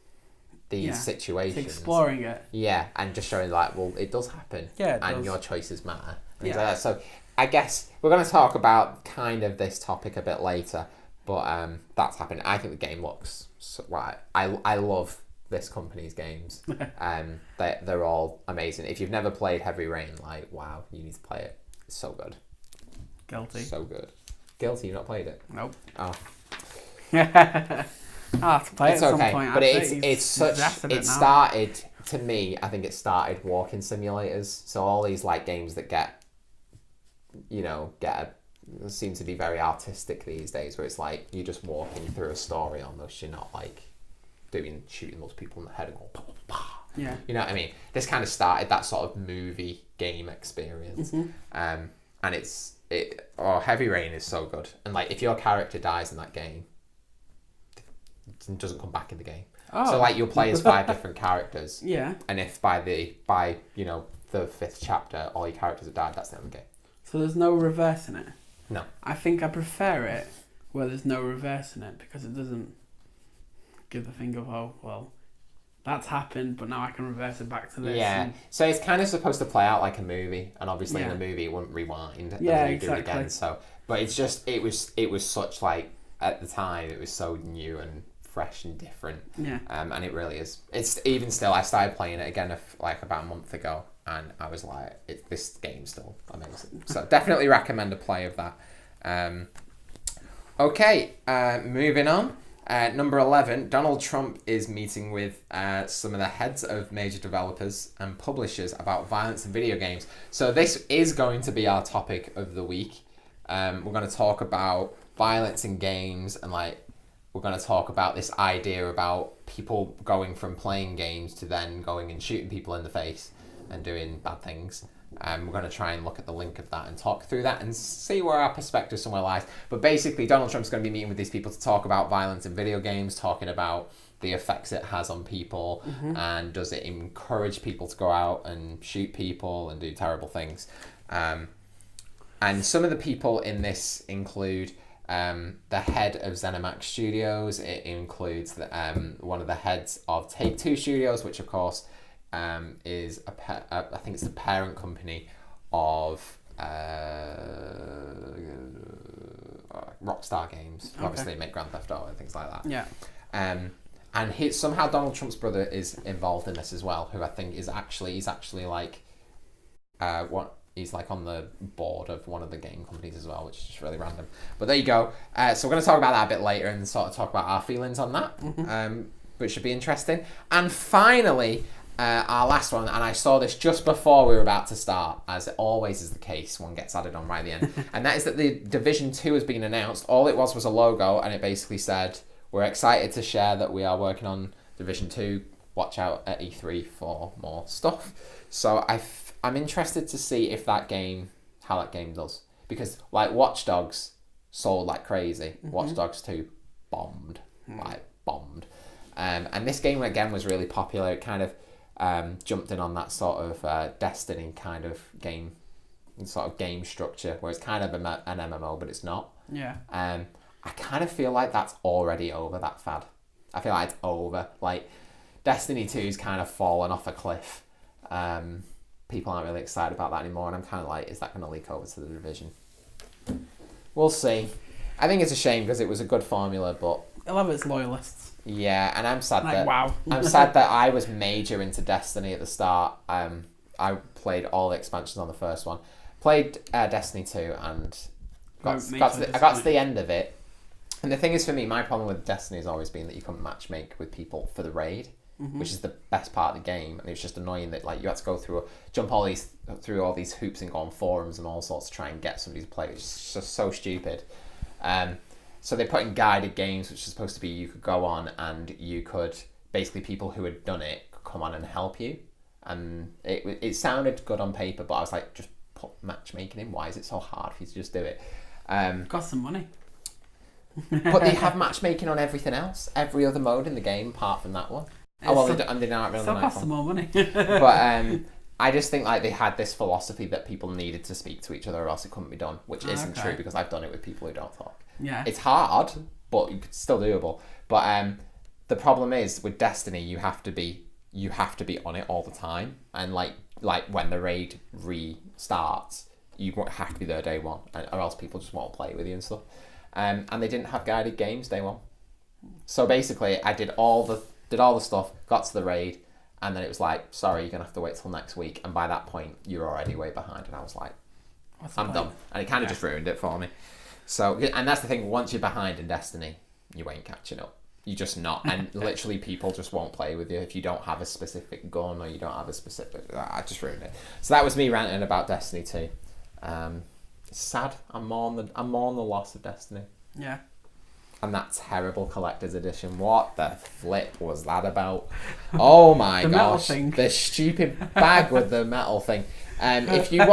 these situations. It's exploring it. Yeah, and just showing like, well, it does happen. Yeah, it and does. your choices matter. Yeah. Like that. So I guess we're going to talk about kind of this topic a bit later, but that's happened. I think the game looks so, right. I love this company's games. They're all amazing. If you've never played Heavy Rain, like, wow, you need to play it. It's so good. Guilty. So good. Guilty, you've not played it? Nope. Oh. I'll have to play It's it at okay, some point. but actually. it's such. It started, to me, I think it started walking simulators. So all these like games that seem to be very artistic these days, where it's like you're just walking through a story almost. You're not like shooting those people in the head and going, bah, bah, bah. Yeah. You know what I mean? This kind of started that sort of movie game experience. And Heavy Rain is so good. And like if your character dies in that game, it doesn't come back in the game. Oh. So like you'll play as 5 different characters. Yeah. And if by the 5th chapter all your characters have died, that's the end of the game. So there's no reverse in it? No. I think I prefer it where there's no reverse in it because it doesn't give the thing of, oh, well, that's happened, but now I can reverse it back to this. Yeah. So it's kind of supposed to play out like a movie, and obviously in Yeah. a movie it wouldn't rewind. And Yeah, then you do it exactly. again. So, but it's just it was such like at the time it was so new and fresh and different. Yeah. And it really is. It's even still. I started playing it again like about a month ago, and I was like, this game's still amazing. So definitely recommend a play of that. Okay, moving on. Number 11, Donald Trump is meeting with some of the heads of major developers and publishers about violence in video games. So this is going to be our topic of the week. We're going to talk about violence in games, and like we're going to talk about this idea about people going from playing games to then going and shooting people in the face and doing bad things. We're going to try and look at the link of that and talk through that and see where our perspective somewhere lies. But basically, Donald Trump's going to be meeting with these people to talk about violence in video games, talking about the effects it has on people, and does it encourage people to go out and shoot people and do terrible things. And some of the people in this include the head of ZeniMax Studios. It includes one of the heads of Take-Two Studios, which of course is I think it's the parent company of Rockstar Games. Okay. Obviously, make Grand Theft Auto and things like that. Yeah. And somehow Donald Trump's brother is involved in this as well, who I think he's actually like he's like on the board of one of the game companies as well, which is just really random. But there you go. So we're going to talk about that a bit later and sort of talk about our feelings on that, which should be interesting. And finally, our last one, and I saw this just before we were about to start, as it always is the case, one gets added on right at the end, and that is that the Division 2 has been announced. All it was a logo, and it basically said, we're excited to share that we are working on Division 2. Watch out at E3 for more stuff. So I'm interested to see how that game does. Because like Watch Dogs sold like crazy. Watch Dogs 2 bombed. And this game again was really popular. It kind of jumped in on that sort of Destiny kind of game structure, where it's kind of an MMO, but it's not. Yeah. I kind of feel like that's already over, that fad. I feel like it's over. Like Destiny 2's kind of fallen off a cliff. People aren't really excited about that anymore, and I'm kind of like, is that going to leak over to the Division? We'll see. I think it's a shame because it was a good formula, but I love its loyalists. yeah, and I'm sad Wow. I'm sad that I was major into Destiny at the start. I played all the expansions on the first one, played Destiny 2, and I got to the end of it. And the thing is, for me, my problem with Destiny has always been that you couldn't matchmake with people for the raid, which is the best part of the game. And it's just annoying that like you had to go through all these hoops and go on forums and all sorts to try and get somebody to play. It's just so stupid. So they put in guided games, which is supposed to be you could go on and you could basically, people who had done it could come on and help you. And it sounded good on paper, but I was like, just put matchmaking in. Why is it so hard for you to just do it? Cost some money. But they have matchmaking on everything else, every other mode in the game apart from that one. They don't really Still costs some more money. But I just think like they had this philosophy that people needed to speak to each other or else it couldn't be done, which isn't true because I've done it with people who don't talk. Yeah. It's hard, but it's still doable. But the problem is with Destiny, you have to be on it all the time, and like when the raid restarts, you have to be there day one, or else people just won't play with you and stuff. And they didn't have guided games day one, so basically I did all the stuff, got to the raid, and then it was like, sorry, you're gonna have to wait till next week. And by that point, you're already way behind, and I was like, I'm done, and it kind of just ruined it for me. So, and that's the thing, once you're behind in Destiny, you ain't catching up. You're just not, and literally people just won't play with you if you don't have a specific gun or you don't have a specific. I just ruined it. So that was me ranting about Destiny 2. It's sad. I'm more on the loss of Destiny. Yeah. And that terrible collector's edition. What the flip was that about? Oh my the metal gosh! thing. The stupid bag with the metal thing. If you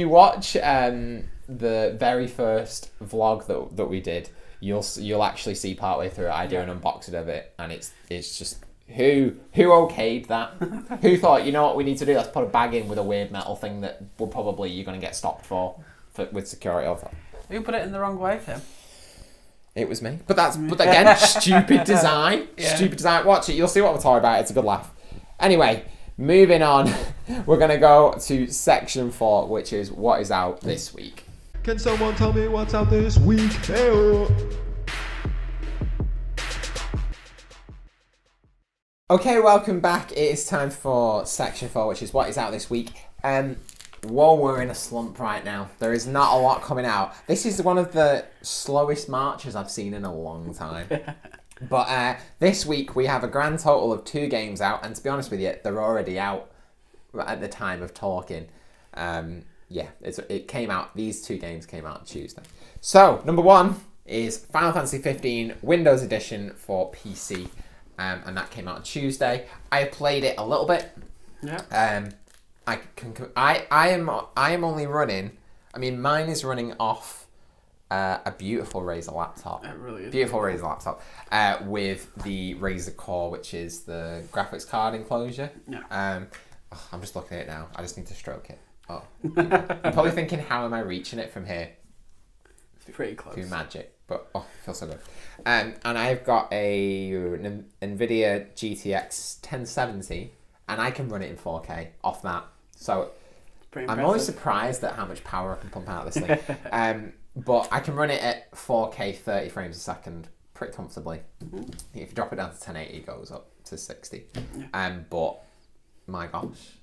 watch, the very first vlog that we did, you'll actually see partway through it. I do an unboxing of it, and it's just who okayed that? Who thought, you know what we need to do? Let's put a bag in with a weird metal thing that will probably you're going to get stopped for with security. Of that. Who put it in the wrong way, Tim? It was me. But again, stupid design. Yeah. Stupid design. Watch it. You'll see what we're talking about. It's a good laugh. Anyway, moving on. We're going to go to section 4, which is what is out this week. Can someone tell me what's out this week? Hey-oh. Okay, welcome back. It is time for section 4, which is what is out this week. Whoa, we're in a slump right now. There is not a lot coming out. This is one of the slowest marches I've seen in a long time. But this week we have a grand total of 2 games out, and to be honest with you, they're already out at the time of talking. Yeah, it came out. These 2 games came out on Tuesday. So number 1 is Final Fantasy 15 Windows Edition for PC, and that came out on Tuesday. I played it a little bit. Yeah. I am only running. I mean, mine is running off a beautiful Razer laptop. It really is beautiful Razer laptop with the Razer Core, which is the graphics card enclosure. Yeah. I'm just looking at it now. I just need to stroke it. Oh, you're probably thinking, how am I reaching it from here? It's pretty close. Do magic, but it feels so good. And I've got an NVIDIA GTX 1070, and I can run it in 4K off that. So I'm always surprised at how much power I can pump out of this thing. But I can run it at 4K 30 frames a second pretty comfortably. Mm-hmm. If you drop it down to 1080, it goes up to 60. Yeah. But my gosh,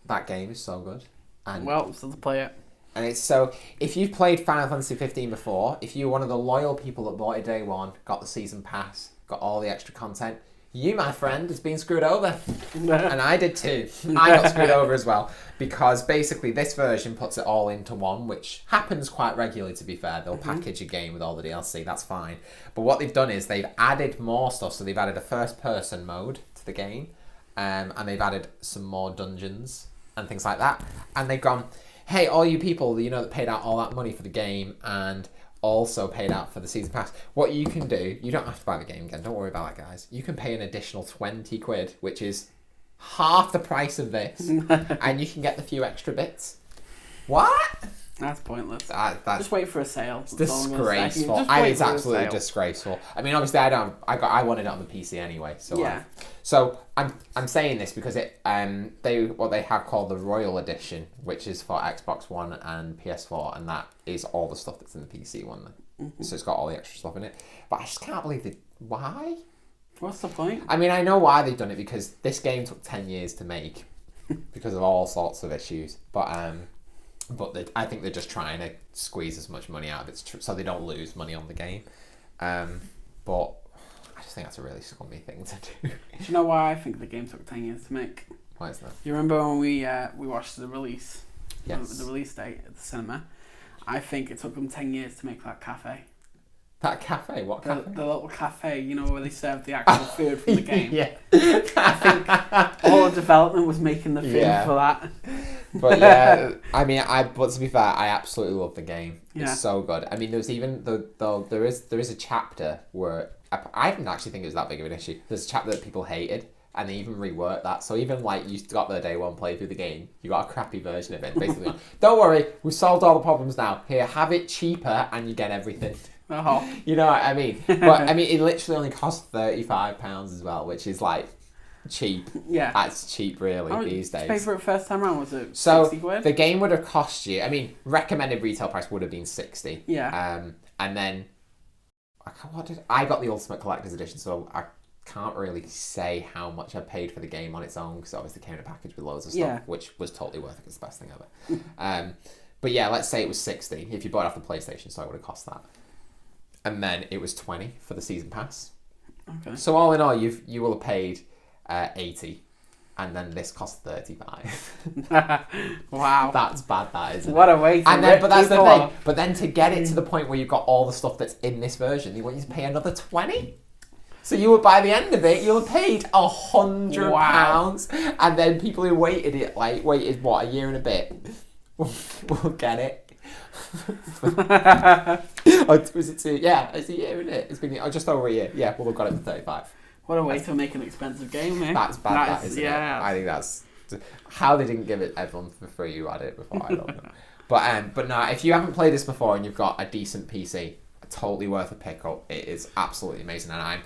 that game is so good. And well, still to play it. And it's so, if you've played Final Fantasy 15 before, if you're one of the loyal people that bought it day one, got the season pass, got all the extra content, you, my friend, has been screwed over. And I did too. I got screwed over as well. Because basically this version puts it all into one, which happens quite regularly, to be fair. They'll package a game with all the DLC, that's fine. But what they've done is they've added more stuff. So they've added a first-person mode to the game. And they've added some more dungeons and things like that. And they've gone, hey, all you people that paid out all that money for the game and also paid out for the season pass, what you can do, you don't have to buy the game again, don't worry about that, guys. You can pay an additional 20 quid, which is half the price of this, and you can get the few extra bits. What? That's pointless. That's just wait for a sale. It's disgraceful. It's absolutely disgraceful. I mean, obviously, I wanted it on the PC anyway. So yeah. So I'm saying this because what they have called the Royal Edition, which is for Xbox One and PS4, and that is all the stuff that's in the PC one. Mm-hmm. So it's got all the extra stuff in it. But I just can't believe why. What's the point? I mean, I know why they've done it, because this game took 10 years to make because of all sorts of issues. But I think they're just trying to squeeze as much money out of it so they don't lose money on the game. But I just think that's a really scummy thing to do. Do you know why I think the game took 10 years to make? Why is that? You remember when we watched the release? Yes. The release date at the cinema? I think it took them 10 years to make that cafe. That cafe? What cafe? The little cafe, where they served the actual food from the game. Yeah. I think all the development was making the food for that. But yeah, I mean, but to be fair, I absolutely love the game. Yeah. It's so good. I mean, there's even there is a chapter where I didn't actually think it was that big of an issue. There's a chapter that people hated, and they even reworked that. So even like you got the day one play through the game, you got a crappy version of it. Basically, don't worry, we've solved all the problems now. Here, have it cheaper, and you get everything. Oh. You know what I mean? But I mean, it literally only costs £35 as well, which is like cheap. Yeah. That's cheap, really, these days. Pay for it first time around, was it 60 So quid? the game would have cost you. I mean, recommended retail price would have been 60. Yeah. And then I got the Ultimate Collector's Edition, so I can't really say how much I paid for the game on its own because obviously it came in a package with loads of stuff, which was totally worth it. It's the best thing ever. But yeah, let's say it was 60. If you bought it off the PlayStation Store, it would have cost that. And then it was 20 for the season pass. Okay. So all in all, you will have paid 80, and then this cost 35. Wow. That's bad, that isn't What it? a way to And then, but that's the people thing. off. But then to get it to the point where you've got all the stuff that's in this version, they want you to pay another 20. So you would, by the end of it, you'll have paid £100, Wow. and then people who waited what, a year and a bit, will get it. Was it 2? Yeah, it's a year, isn't it? It's been just over a year. Yeah, well, we've got it for 35. What a way to make an expensive game, eh? That's bad, that isn't yeah. it? I think that's how they didn't give it everyone for free who had it before. I don't know. But no, if you haven't played this before and you've got a decent PC, totally worth a pickup. It is absolutely amazing, and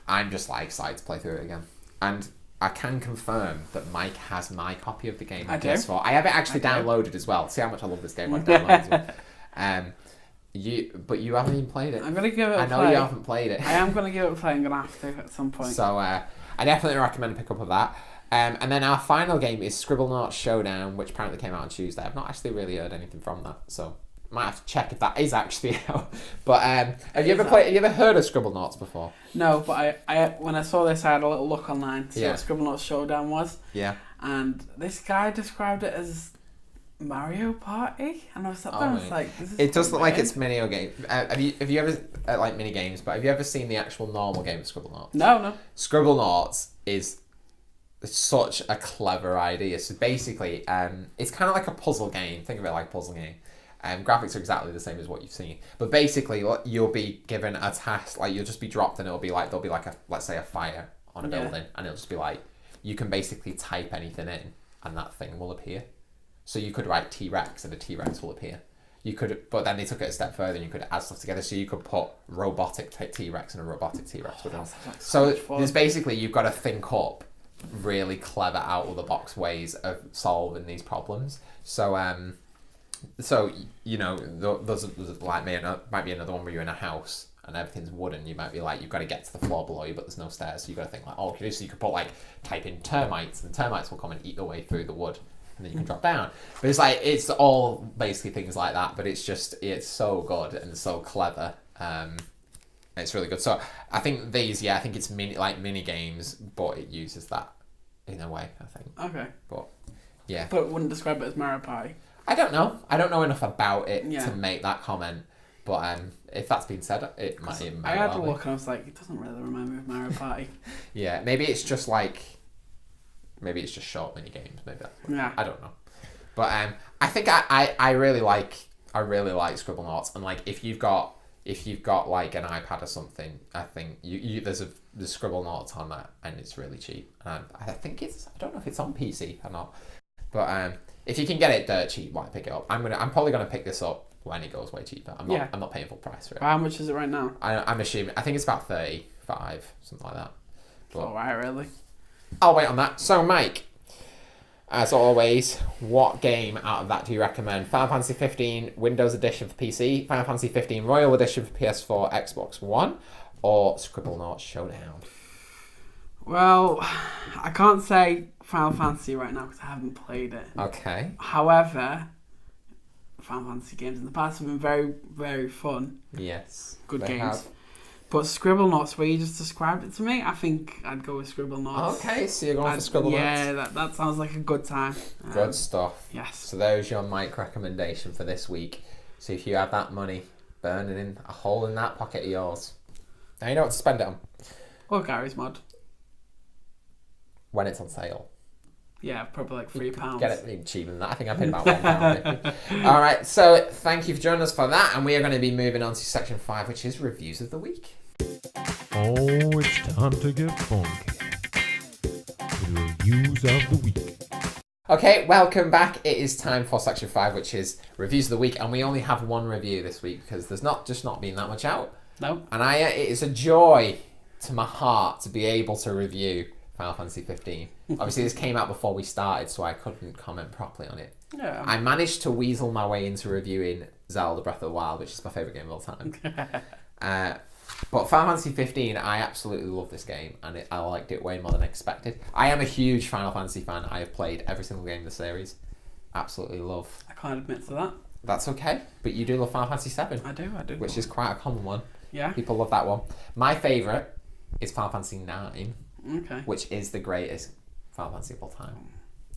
I'm just like excited to play through it again. And I can confirm that Mike has my copy of the game on PS4. I have it actually downloaded as well. See how much I love this game. I've downloaded as well. But you haven't even played it. I'm gonna give it a I know play. you haven't played it. I am gonna give it a play. I'm gonna have to at some point. So I definitely recommend a pickup of that. And then our final game is Scribblenauts Showdown, which apparently came out on Tuesday. I've not actually really heard anything from that, so might have to check if that is actually out. But have you ever heard of Scribblenauts before? No, but I when I saw this, I had a little look online to see what Scribblenauts Showdown was. Yeah. And this guy described it as Mario Party, and I was like, this is it does look like weird. it's mini game. Have you ever like mini games? But have you ever seen the actual normal game of Scribblenauts? No. Scribblenauts is such a clever idea. So basically, it's kind of like a puzzle game. Think of it like a puzzle game. Graphics are exactly the same as what you've seen, but basically you'll be given a task. Like you'll just be dropped, and there'll be like let's say a fire on a building, and it'll just be like you can basically type anything in, and that thing will appear. So you could write T-Rex, and a T-Rex will appear. You could, but then they took it a step further, and you could add stuff together. So you could put robotic T-Rex and a robotic T-Rex within. So there's basically you've got to think up really clever out of the box ways of solving these problems. So you know, there's like might be another one where you're in a house and everything's wooden. You might be like, you've got to get to the floor below you, but there's no stairs. So you've got to think like, oh, okay, so you could put like type in termites, and termites will come and eat their way through the wood, and then you can drop down. But it's like it's all basically things like that. But it's so good and so clever. It's really good. So I think I think it's mini games, but it uses that in a way, I think. Okay. But yeah. But wouldn't describe it as Mario Party. I don't know. I don't know enough about it to make that comment. But if that's been said, it might. I had a look and I was like, it doesn't really remind me of Mario Party. Yeah, maybe it's just short mini games. Maybe that's I don't know. But I think I really like Scribblenauts, and like if you've got like an iPad or something, I think there's Scribblenauts on that, and it's really cheap. And I think I don't know if it's on PC or not, but if you can get it dirt cheap, why pick it up? I'm probably gonna pick this up when it goes way cheaper. I'm not paying full price for it. How much is it right now? I'm assuming. I think it's about 35, something like that. But, all right, really. I'll wait on that. So, Mike, as always, what game out of that do you recommend? Final Fantasy 15 Windows Edition for PC, Final Fantasy 15 Royal Edition for PS4, Xbox One, or Scribblenauts Showdown? Well, I can't say Final Fantasy right now because I haven't played it. Okay. However, Final Fantasy games in the past have been very, very fun. Yes. Good games. Have. But Scribblenauts, where you just described it to me, I think I'd go with Scribblenauts. Okay, so you're going for Scribblenauts? Yeah, that sounds like a good time. Good stuff. Yes. So there's your Mike recommendation for this week. So if you have that money burning in a hole in that pocket of yours, now you know what to spend it on. Or Gary's Mod. When it's on sale. Yeah, probably like £3. Get it even cheaper than that. I think I paid about £1.50. All right, so thank you for joining us for that, and we are going to be moving on to section 5, which is reviews of the week. Oh, it's time to get funky. The reviews of the week. Okay, welcome back. It is time for section 5, which is reviews of the week, and we only have one review this week because there's not been that much out. No. And it is a joy to my heart to be able to review Final Fantasy 15. Obviously, this came out before we started, so I couldn't comment properly on it. Yeah. I managed to weasel my way into reviewing Zelda Breath of the Wild, which is my favourite game of all time. But Final Fantasy 15, I absolutely love this game, and I liked it way more than expected. I am a huge Final Fantasy fan. I have played every single game in the series. Absolutely love. I can't admit to that. That's okay, but you do love Final Fantasy 7. I do. Which is quite a common one. Yeah. People love that one. My favourite is Final Fantasy 9, Okay. which is the greatest Final Fantasy of all time.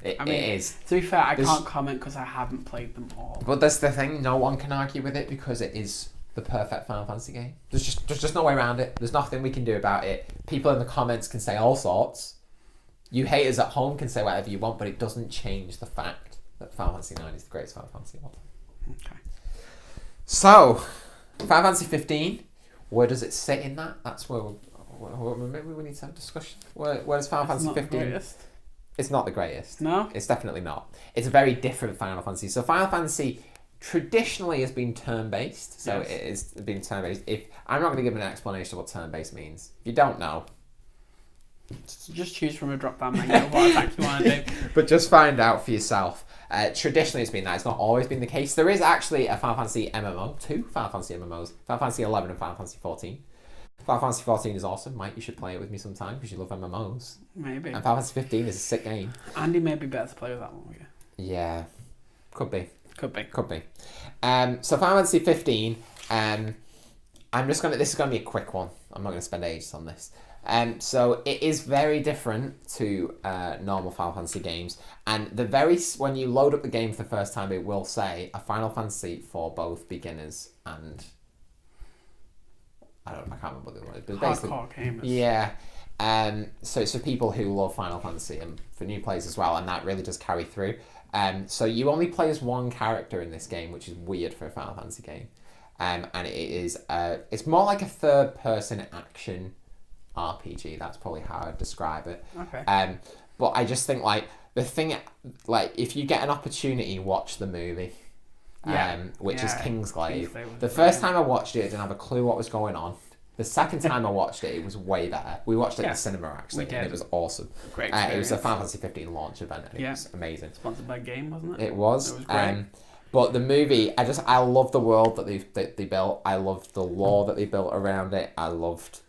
It is. To be fair, I can't comment because I haven't played them all. But that's the thing, no one can argue with it because it is the perfect Final Fantasy game. There's just no way around it. There's nothing we can do about it. People in the comments can say all sorts. You haters at home can say whatever you want, but it doesn't change the fact that Final Fantasy 9 is the greatest Final Fantasy of all time. Okay. So, Final Fantasy 15, where does it sit in that? That's where maybe we need to have a discussion. Where does Final Fantasy 15? It's not the greatest. No? It's definitely not. It's a very different Final Fantasy. So Final Fantasy traditionally has been turn-based. So yes. it has been turn-based. I'm not going to give an explanation of what turn-based means. If you don't know, just choose from a drop-down menu what exactly you want to do. But just find out for yourself. Traditionally it's been that. It's not always been the case. There is actually a Final Fantasy MMO, 2 Final Fantasy MMOs, Final Fantasy 11 and Final Fantasy 14. Final Fantasy 14 is awesome. Mike, you should play it with me sometime because you love MMOs. Maybe. And Final Fantasy 15 is a sick game. Andy may be better to play with that one with you. Yeah. Could be. Could be. So Final Fantasy 15, this is going to be a quick one. I'm not going to spend ages on this. So it is very different to normal Final Fantasy games. And when you load up the game for the first time, it will say a Final Fantasy for both beginners and... I can't remember what the other one is. But hardcore gamers. Yeah. So it's for people who love Final Fantasy and for new players as well, and that really does carry through. So you only play as one character in this game, which is weird for a Final Fantasy game. And it's more like a third-person action RPG. That's probably how I'd describe it. Okay. But I just think if you get an opportunity, watch the movie. Which is Kingsglaive. The first time I watched it, I didn't have a clue what was going on. The second time I watched it, it was way better. We watched it in the cinema, actually, and it was awesome. Great it was a Final Fantasy 15 launch event, and it was amazing. Sponsored by Game, wasn't it? It was. It was great. But the movie, I love the world that they built. I loved the lore that they built around it. I loved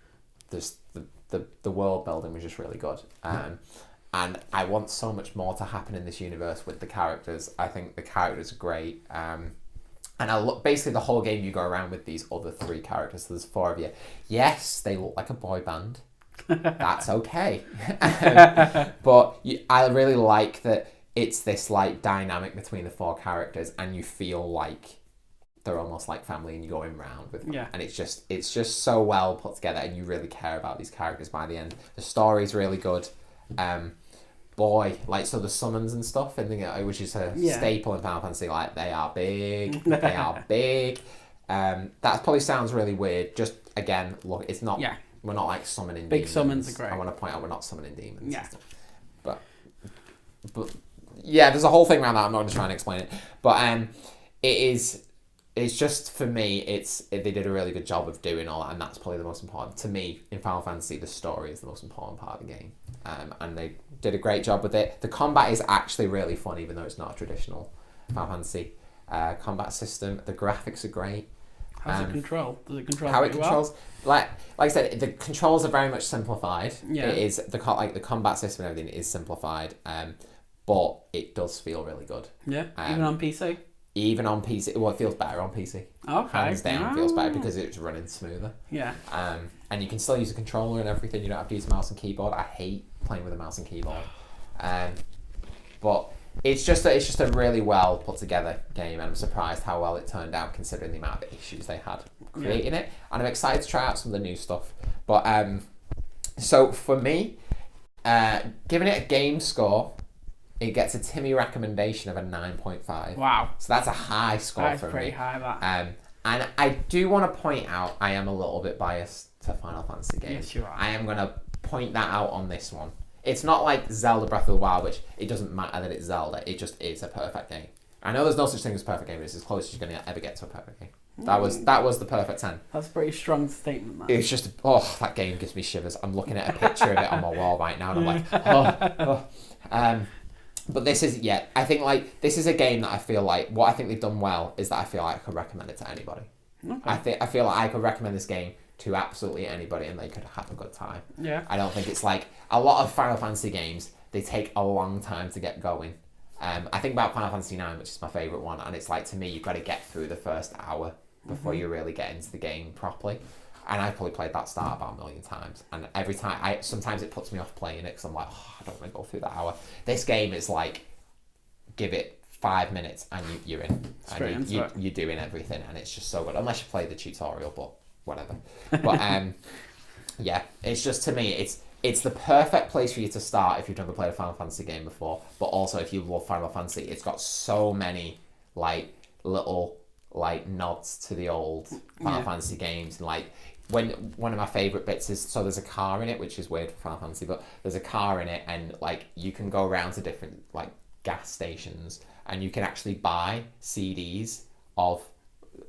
the world building was just really good. And I want so much more to happen in this universe with the characters. I think the characters are great. And basically the whole game you go around with these other 3 characters. So there's 4 of you. Yes, they look like a boy band. That's okay. But I really like that it's this dynamic between the 4 characters, and you feel like they're almost like family, and you're going round with them. Yeah. And it's just so well put together, and you really care about these characters by the end. The story's really good. So the summons and stuff, which is a staple in Final Fantasy, they are big. They are big. That probably sounds really weird. Just again, look, it's not. Yeah. We're not summoning big demons. Summons are great. I want to point out we're not summoning demons. Yeah. But yeah, there's a whole thing around that. I'm not going to try and explain it, but it's just, for me, they did a really good job of doing all that, and that's probably the most important. To me, in Final Fantasy, the story is the most important part of the game. And they did a great job with it. The combat is actually really fun, even though it's not a traditional Final Fantasy combat system. The graphics are great. How's it control? Does it control how it controls? Well? Like I said, the controls are very much simplified. Yeah. It is the combat system and everything is simplified. But it does feel really good. Yeah. Even on PC. Even on PC, well, it feels better on PC. Okay. Hands down, feels better because it's running smoother. Yeah. And you can still use a controller and everything. You don't have to use a mouse and keyboard. I hate playing with a mouse and keyboard. But it's just a really well put together game, and I'm surprised how well it turned out considering the amount of issues they had creating it. And I'm excited to try out some of the new stuff. But so for me, giving it a game score, it gets a Timmy recommendation of a 9.5. Wow. So that's a high score for me. That's pretty high, that. And I do want to point out, I am a little bit biased to Final Fantasy games. Yes, you are. I am going to point that out on this one. it's not like Zelda Breath of the Wild, which it doesn't matter that it's Zelda. It just is a perfect game. I know there's no such thing as a perfect game, but it's as close as you're going to ever get to a perfect game. That was the perfect 10. That's a pretty strong statement, man. It's just, that game gives me shivers. I'm looking at a picture of it on my wall right now, and I'm like, But this is, I think, like, this is a game that I feel like, what I think they've done well is that I feel like I could recommend it to anybody. Okay. I feel like I could recommend this game to absolutely anybody and they could have a good time. Yeah. I don't think it's like, a lot of Final Fantasy games, they take a long time to get going. I think about Final Fantasy 9, which is my favourite one, and it's like, to me, you've got to get through the first hour before you really get into the game properly. And I've probably played that start about 1 million times. And every time, sometimes it puts me off playing it because I'm like, I don't want to go through that hour. This game is like, give it 5 minutes and you're in. Straight and you're doing everything, and it's just so good. Unless you play the tutorial, but whatever. But it's just, to me, it's the perfect place for you to start if you've never played a Final Fantasy game before. But also, if you love Final Fantasy, it's got so many like little like nods to the old Final Fantasy games, and like, when one of my favourite bits is, so there's a car in it, which is weird for Final Fantasy, but there's a car in it, and like, you can go around to different like gas stations and you can actually buy CDs of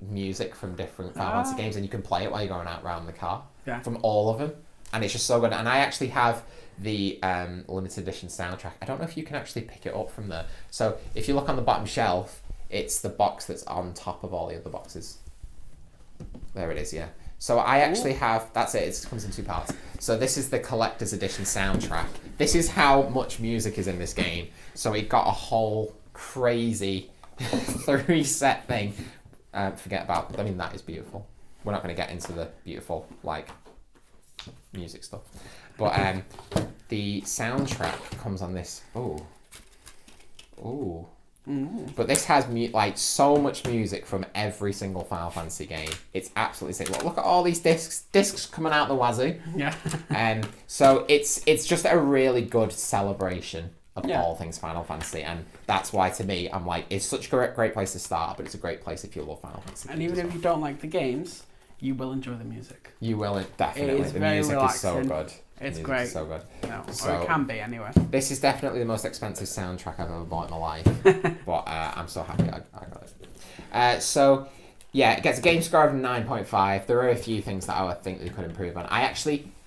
music from different Final Fantasy games, and you can play it while you're going out around the car from all of them, and it's just so good. And I actually have the limited edition soundtrack. I don't know if you can actually pick it up from there. So if you look on the bottom shelf, it's the box that's on top of all the other boxes. There it is, yeah. So I actually have, that's it, it comes in 2 parts. So this is the collector's edition soundtrack. This is how much music is in this game. So it got a whole crazy 3-set thing. Forget about, I mean, that is beautiful. We're not going to get into the beautiful, like, music stuff. But the soundtrack comes on this, But this has like so much music from every single Final Fantasy game. It's absolutely sick. Look at all these discs coming out the wazoo. Yeah. So it's just a really good celebration of all things Final Fantasy, and that's why, to me, I'm like, it's such a great place to start, but it's a great place if you love Final Fantasy. And even if you don't like the games, you will enjoy the music. You will, definitely. The music relaxing. is so good. It's great. So good. No, So, or it can be anyway. This is definitely the most expensive soundtrack I've ever bought in my life, but I'm so happy I got it. So, yeah, it gets a game score of 9.5. There are a few things that I think they could improve on.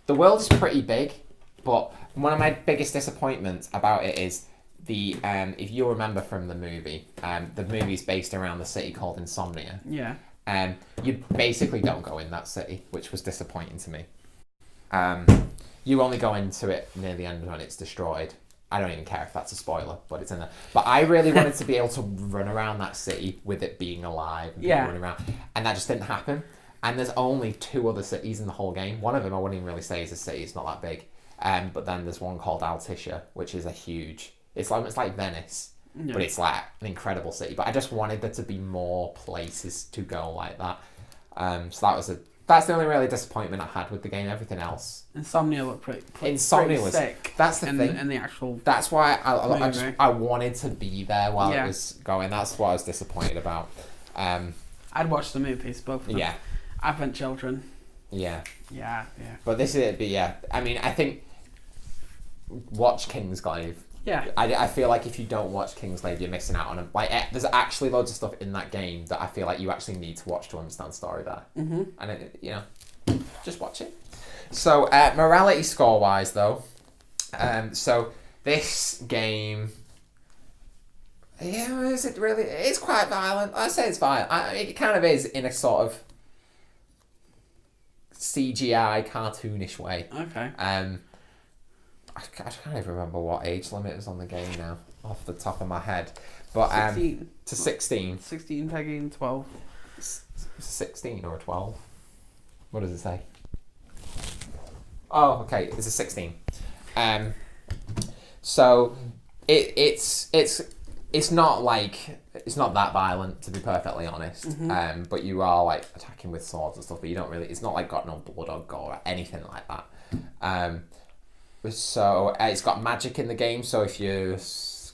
The world is pretty big, but one of my biggest disappointments about it is if you remember from the movie's based around the city called Insomnia. Yeah. You basically don't go in that city, which was disappointing to me. You only go into it near the end when it's destroyed. I don't even care if that's a spoiler, but it's in there. But I really wanted to be able to run around that city with it being alive and running around, and that just didn't happen. And there's only 2 other cities in the whole game. One of them I wouldn't even really say is a city; it's not that big. But then there's one called Altissia, which is a huge. It's like Venice, but it's like an incredible city. But I just wanted there to be more places to go like that. So that's the only really disappointment I had with the game. Everything else, Insomnia looked pretty was sick. That's the thing. In the actual. That's why I wanted to be there while it was going. That's what I was disappointed about. I'd watch the movies, both of them. Yeah. Advent Children. Yeah. Yeah. But this is it. But yeah, I mean, I think watch Kingsglaive. Yeah. I feel like if you don't watch Kingsglaive, you're missing out on them. Like, there's actually loads of stuff in that game that I feel like you actually need to watch to understand the story there. Mm-hmm. And just watch it. So morality score wise though, so this game, is it really? It's quite violent. I say it's violent. It kind of is in a sort of CGI cartoonish way. Okay. I can't even remember what age limit is on the game now, off the top of my head. But 16. To 16. 16 pegging 12. 16 or 12? What does it say? Oh, okay, it's a 16. So it's not that violent, to be perfectly honest. Mm-hmm. But you are like attacking with swords and stuff, but you don't really. It's not like got no blood or gore or anything like that. So it's got magic in the game. So if you've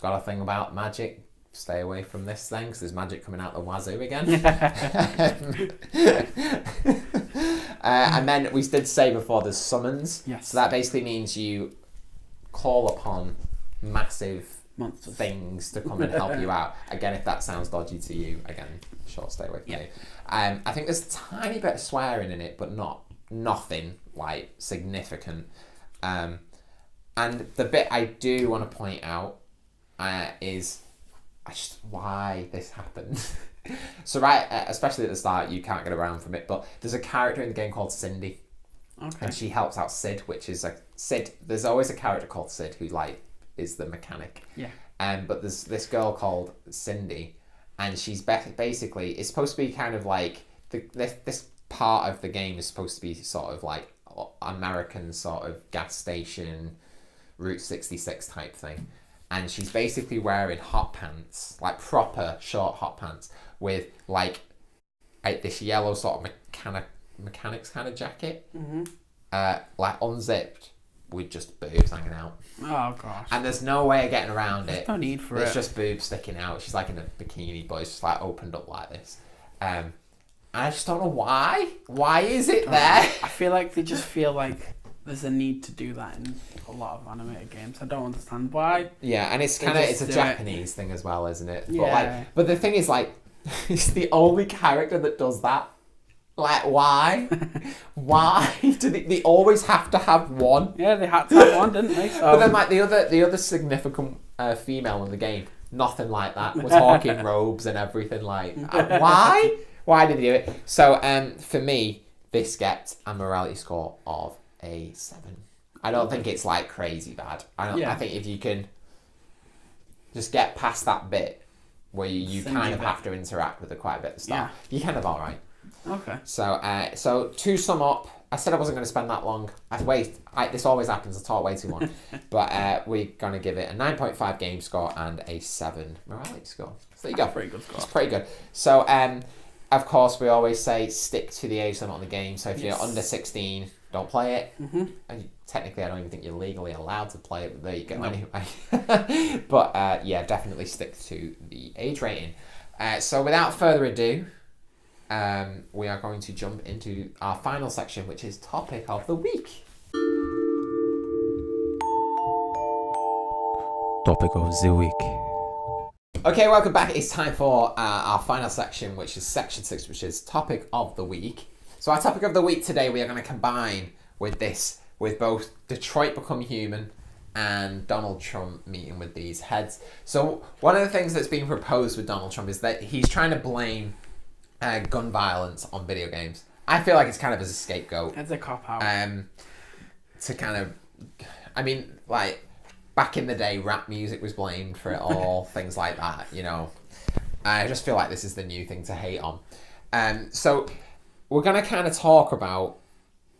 got a thing about magic, stay away from this thing, because there's magic coming out the wazoo again. And then we did say before there's summons. Yes. So that basically means you call upon massive monsters things to come and help you out. Again, if that sounds dodgy to you, again, sure, stay away from me. I think there's a tiny bit of swearing in it, but nothing like significant. And the bit I do want to point out is just why this happened. So especially at the start, you can't get around from it, but there's a character in the game called Cindy. Okay. And she helps out Sid, which is Sid. There's always a character called Sid who is the mechanic. Yeah. But there's this girl called Cindy, and she's basically, it's supposed to be kind of like this part of the game is supposed to be sort of like American sort of gas station, Route 66 type thing. And she's basically wearing hot pants, like proper short hot pants, with like this yellow sort of mechanics kind of jacket, like unzipped with just boobs hanging out. Oh gosh. And there's no way of getting around it. There's no need for it. It's just boobs sticking out. She's like in a bikini, but it's just like opened up like this. And I just don't know why. Why is it there? I feel like they just feel like there's a need to do that in a lot of animated games. I don't understand why. Yeah, and it's a Japanese thing as well, isn't it? Yeah. But the thing is, like, it's the only character that does that. Like, why? Why do they always have to have one? Yeah, they had to have one, didn't they? So. But then, like, the other significant female in the game, nothing like that. Was hawking robes and everything. Like, why? Why did they do it? So, for me, this gets a morality score of a 7. I don't think it's like crazy bad. I think if you can just get past that bit where you kind of have to interact with it quite a bit at the start, you're kind of all right. Okay. So to sum up, I said I wasn't going to spend that long. This always happens. I talk way too long. But we're going to give it a 9.5 game score and a 7 morality score. So there you go. Pretty good score. It's pretty good. So, of course, we always say stick to the age limit on the game. So if you're under 16, don't play it. And technically, I don't even think you're legally allowed to play it, but there you go anyway. But definitely stick to the age rating. So without further ado, we are going to jump into our final section, which is Topic of the Week. Topic of the Week. Okay, welcome back. It's time for our final section, which is Section 6, which is Topic of the Week. So our Topic of the Week today, we are going to combine with both Detroit Become Human and Donald Trump meeting with these heads. So one of the things that's being proposed with Donald Trump is that he's trying to blame gun violence on video games. I feel like it's kind of as a scapegoat. It's a cop-out. To kind of, I mean, like, back in the day, rap music was blamed for it all, things like that, you know. I just feel like this is the new thing to hate on. So we're going to kind of talk about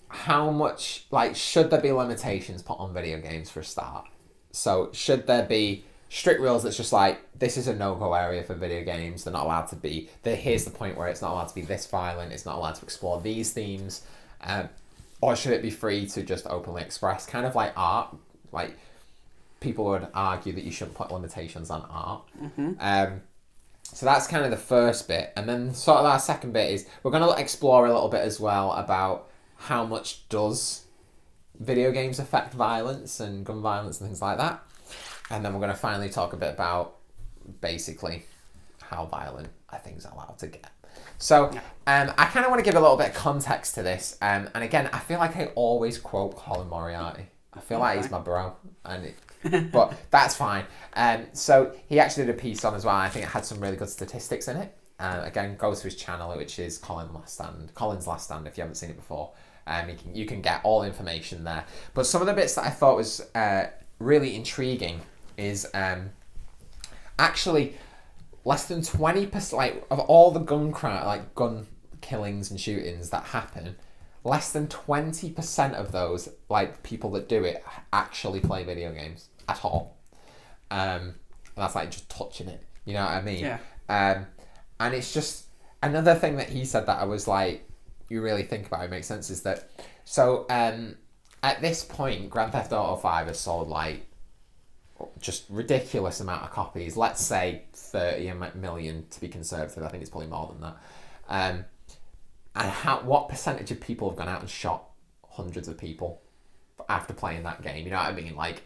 how much, like, should there be limitations put on video games for a start? So should there be strict rules that's just like, this is a no-go area for video games, they're not allowed to be, here's the point where it's not allowed to be this violent, it's not allowed to explore these themes, or should it be free to just openly express, kind of like art, like, people would argue that you shouldn't put limitations on art. So that's kind of the first bit. And then sort of our second bit is we're going to explore a little bit as well about how much does video games affect violence and gun violence and things like that. And then we're going to finally talk a bit about basically how violent are things allowed to get. So I kind of want to give a little bit of context to this. And again, I feel like I always quote Colin Moriarty. I feel like he's my bro. But that's fine. So he actually did a piece on as well. I think it had some really good statistics in it. Again, go to his channel, which is Colin's Last Stand. If you haven't seen it before, you can get all information there. But some of the bits that I thought was really intriguing is actually less than 20%, like, of all the gun killings and shootings that happen, less than 20% of those, like, people that do it actually play video games at all. That's like just touching it, you know what I mean? Yeah. And it's just another thing that he said that I was like, you really think about it makes sense, is that so at this point Grand Theft Auto 5 has sold like just ridiculous amount of copies, let's say 30 million to be conservative. I think it's probably more than that. And what percentage of people have gone out and shot hundreds of people after playing that game? You know what I mean? Like,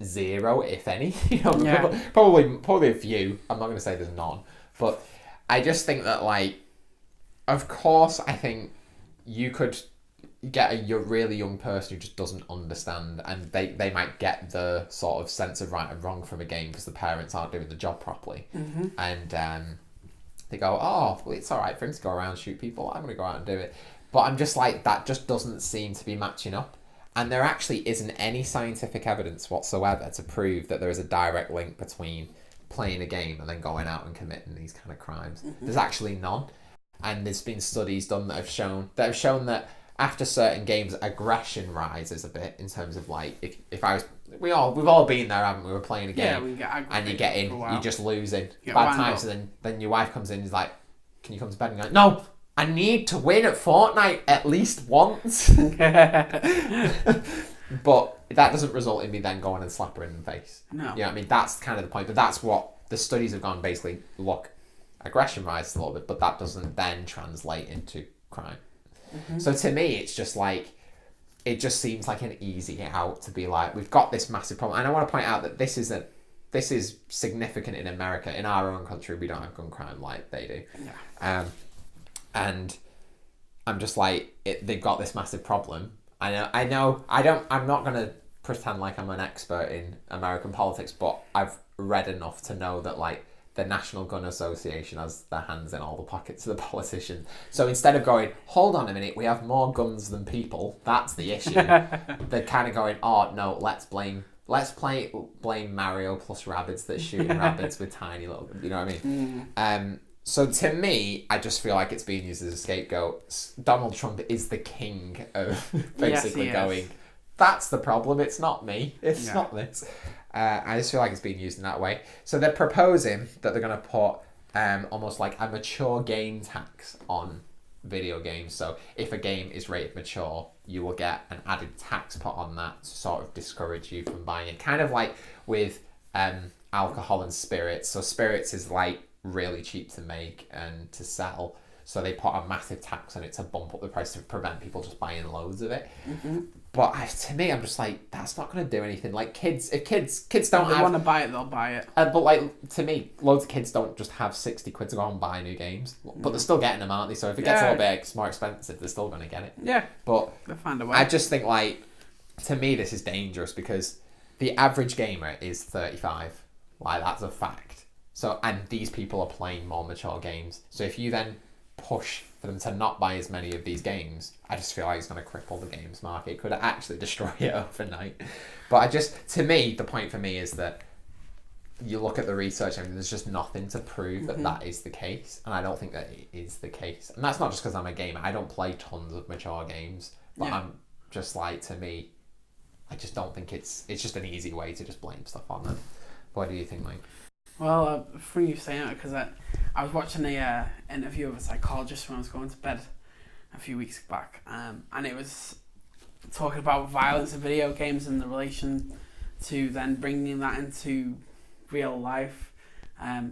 zero, if any. Yeah. Probably a few. I'm not going to say there's none, but I just think that, like, of course, I think you could get a really young person who just doesn't understand, and they might get the sort of sense of right and wrong from a game because the parents aren't doing the job properly, and they go, oh, well, it's all right for him to go around and shoot people. I'm going to go out and do it. But I'm just like, that just doesn't seem to be matching up. And there actually isn't any scientific evidence whatsoever to prove that there is a direct link between playing a game and then going out and committing these kind of crimes. There's actually none. And there's been studies done that have shown that after certain games, aggression rises a bit in terms of, like, if I was, we've all been there, haven't we? We're playing a game, we get and you get in, you're just losing bad times, and then your wife comes in and is like, can you come to bed? And you're like, no, I need to win at Fortnite at least once. But that doesn't result in me then going and slap her in the face. No. You know what I mean? That's kind of the point. But that's what the studies have gone, basically, look, aggression rises a little bit, but that doesn't then translate into crime. So to me, it's just like, it just seems like an easy out to be like, we've got this massive problem. And I want to point out that this is significant in America. In our own country, we don't have gun crime like they do. Yeah. And I'm just like, they've got this massive problem. I'm not going to pretend like I'm an expert in American politics, but I've read enough to know that, like, the National Gun Association has their hands in all the pockets of the politicians. So instead of going, hold on a minute, we have more guns than people, that's the issue, they're kind of going, oh no, let's blame Mario plus rabbits that's shooting rabbits with tiny little, you know what I mean? So to me, I just feel like it's being used as a scapegoat. Donald Trump is the king of basically going, that's the problem, it's not me, it's not this. I just feel like it's being used in that way. So they're proposing that they're going to put almost like a mature game tax on video games. So if a game is rated mature, you will get an added tax put on that to sort of discourage you from buying it. Kind of like with alcohol and spirits. So spirits is like really cheap to make and to sell. So they put a massive tax on it to bump up the price to prevent people just buying loads of it. But to me, I'm just like, that's not going to do anything. Like, if kids don't If they want to buy it, they'll buy it. But like, to me, loads of kids don't just have 60 quid to go and buy new games. But they're still getting them, aren't they? So if it gets a little bit more expensive, they're still going to get it. Yeah. But they'll find a way. I just think, like, to me, this is dangerous because the average gamer is 35. Like, that's a fact. So, and these people are playing more mature games. So if you then push for them to not buy as many of these games, I just feel like it's going to cripple the games market. It could actually destroy it overnight. But to me, the point for me is that you look at the research and there's just nothing to prove that that is the case. And I don't think that it is the case. And that's not just because I'm a gamer. I don't play tons of mature games. But I'm just like, to me, I just don't think it's just an easy way to just blame stuff on them. What do you think, Mike? Well, funny you saying that, because I was watching a interview of a psychologist when I was going to bed a few weeks back, and it was talking about violence in video games and the relation to then bringing that into real life,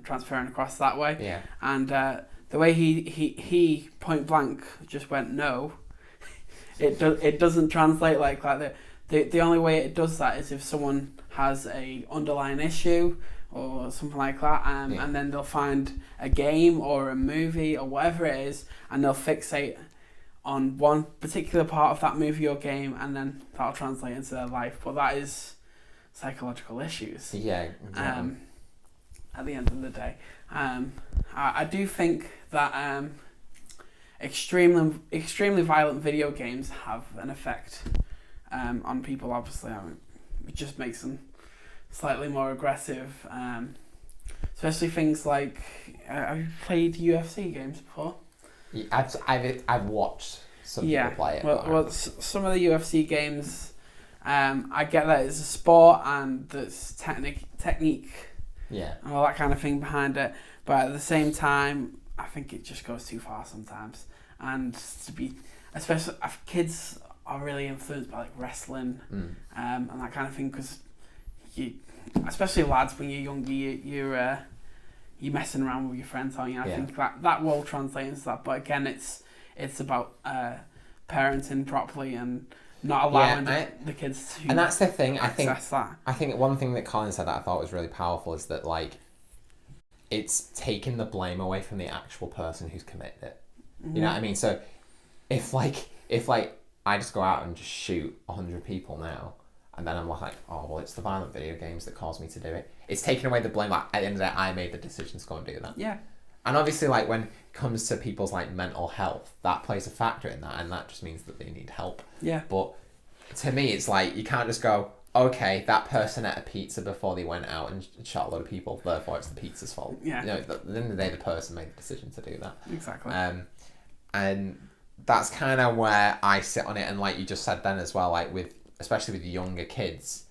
transferring across that way. Yeah. And the way he point blank just went, no, it doesn't translate like that. The only way it does that is if someone has a underlying issue or something like that, and then they'll find a game or a movie or whatever it is, and they'll fixate on one particular part of that movie or game, and then that'll translate into their life. But that is psychological issues. Yeah. Exactly. At the end of the day, I do think that extremely violent video games have an effect on people. Obviously, it just makes them slightly more aggressive, especially things like, have you played UFC games before? Yeah, I've watched some people play it. Well, some of the UFC games, I get that it's a sport and there's technique, and all that kind of thing behind it, but at the same time, I think it just goes too far sometimes. And especially if kids are really influenced by like wrestling and that kind of thing, because especially lads, when you're younger, you're messing around with your friends, aren't you? I think that will translate into that. But again, it's about parenting properly and not allowing the kids to. And that's the thing. I think one thing that Colin said that I thought was really powerful is that like, it's taking the blame away from the actual person who's committed it. You know what I mean? So if I just go out and just shoot 100 people now, and then I'm like, oh well, it's the violent video games that caused me to do it. It's taking away the blame. Like at the end of the day, I made the decision to go and do that. Yeah. And obviously, like when it comes to people's like mental health, that plays a factor in that, and that just means that they need help. Yeah. But to me, it's like you can't just go, okay, that person ate a pizza before they went out and shot a lot of people, therefore it's the pizza's fault. Yeah. You know, at the end of the day, the person made the decision to do that. Exactly. And that's kind of where I sit on it, and like you just said then as well, like especially with younger kids.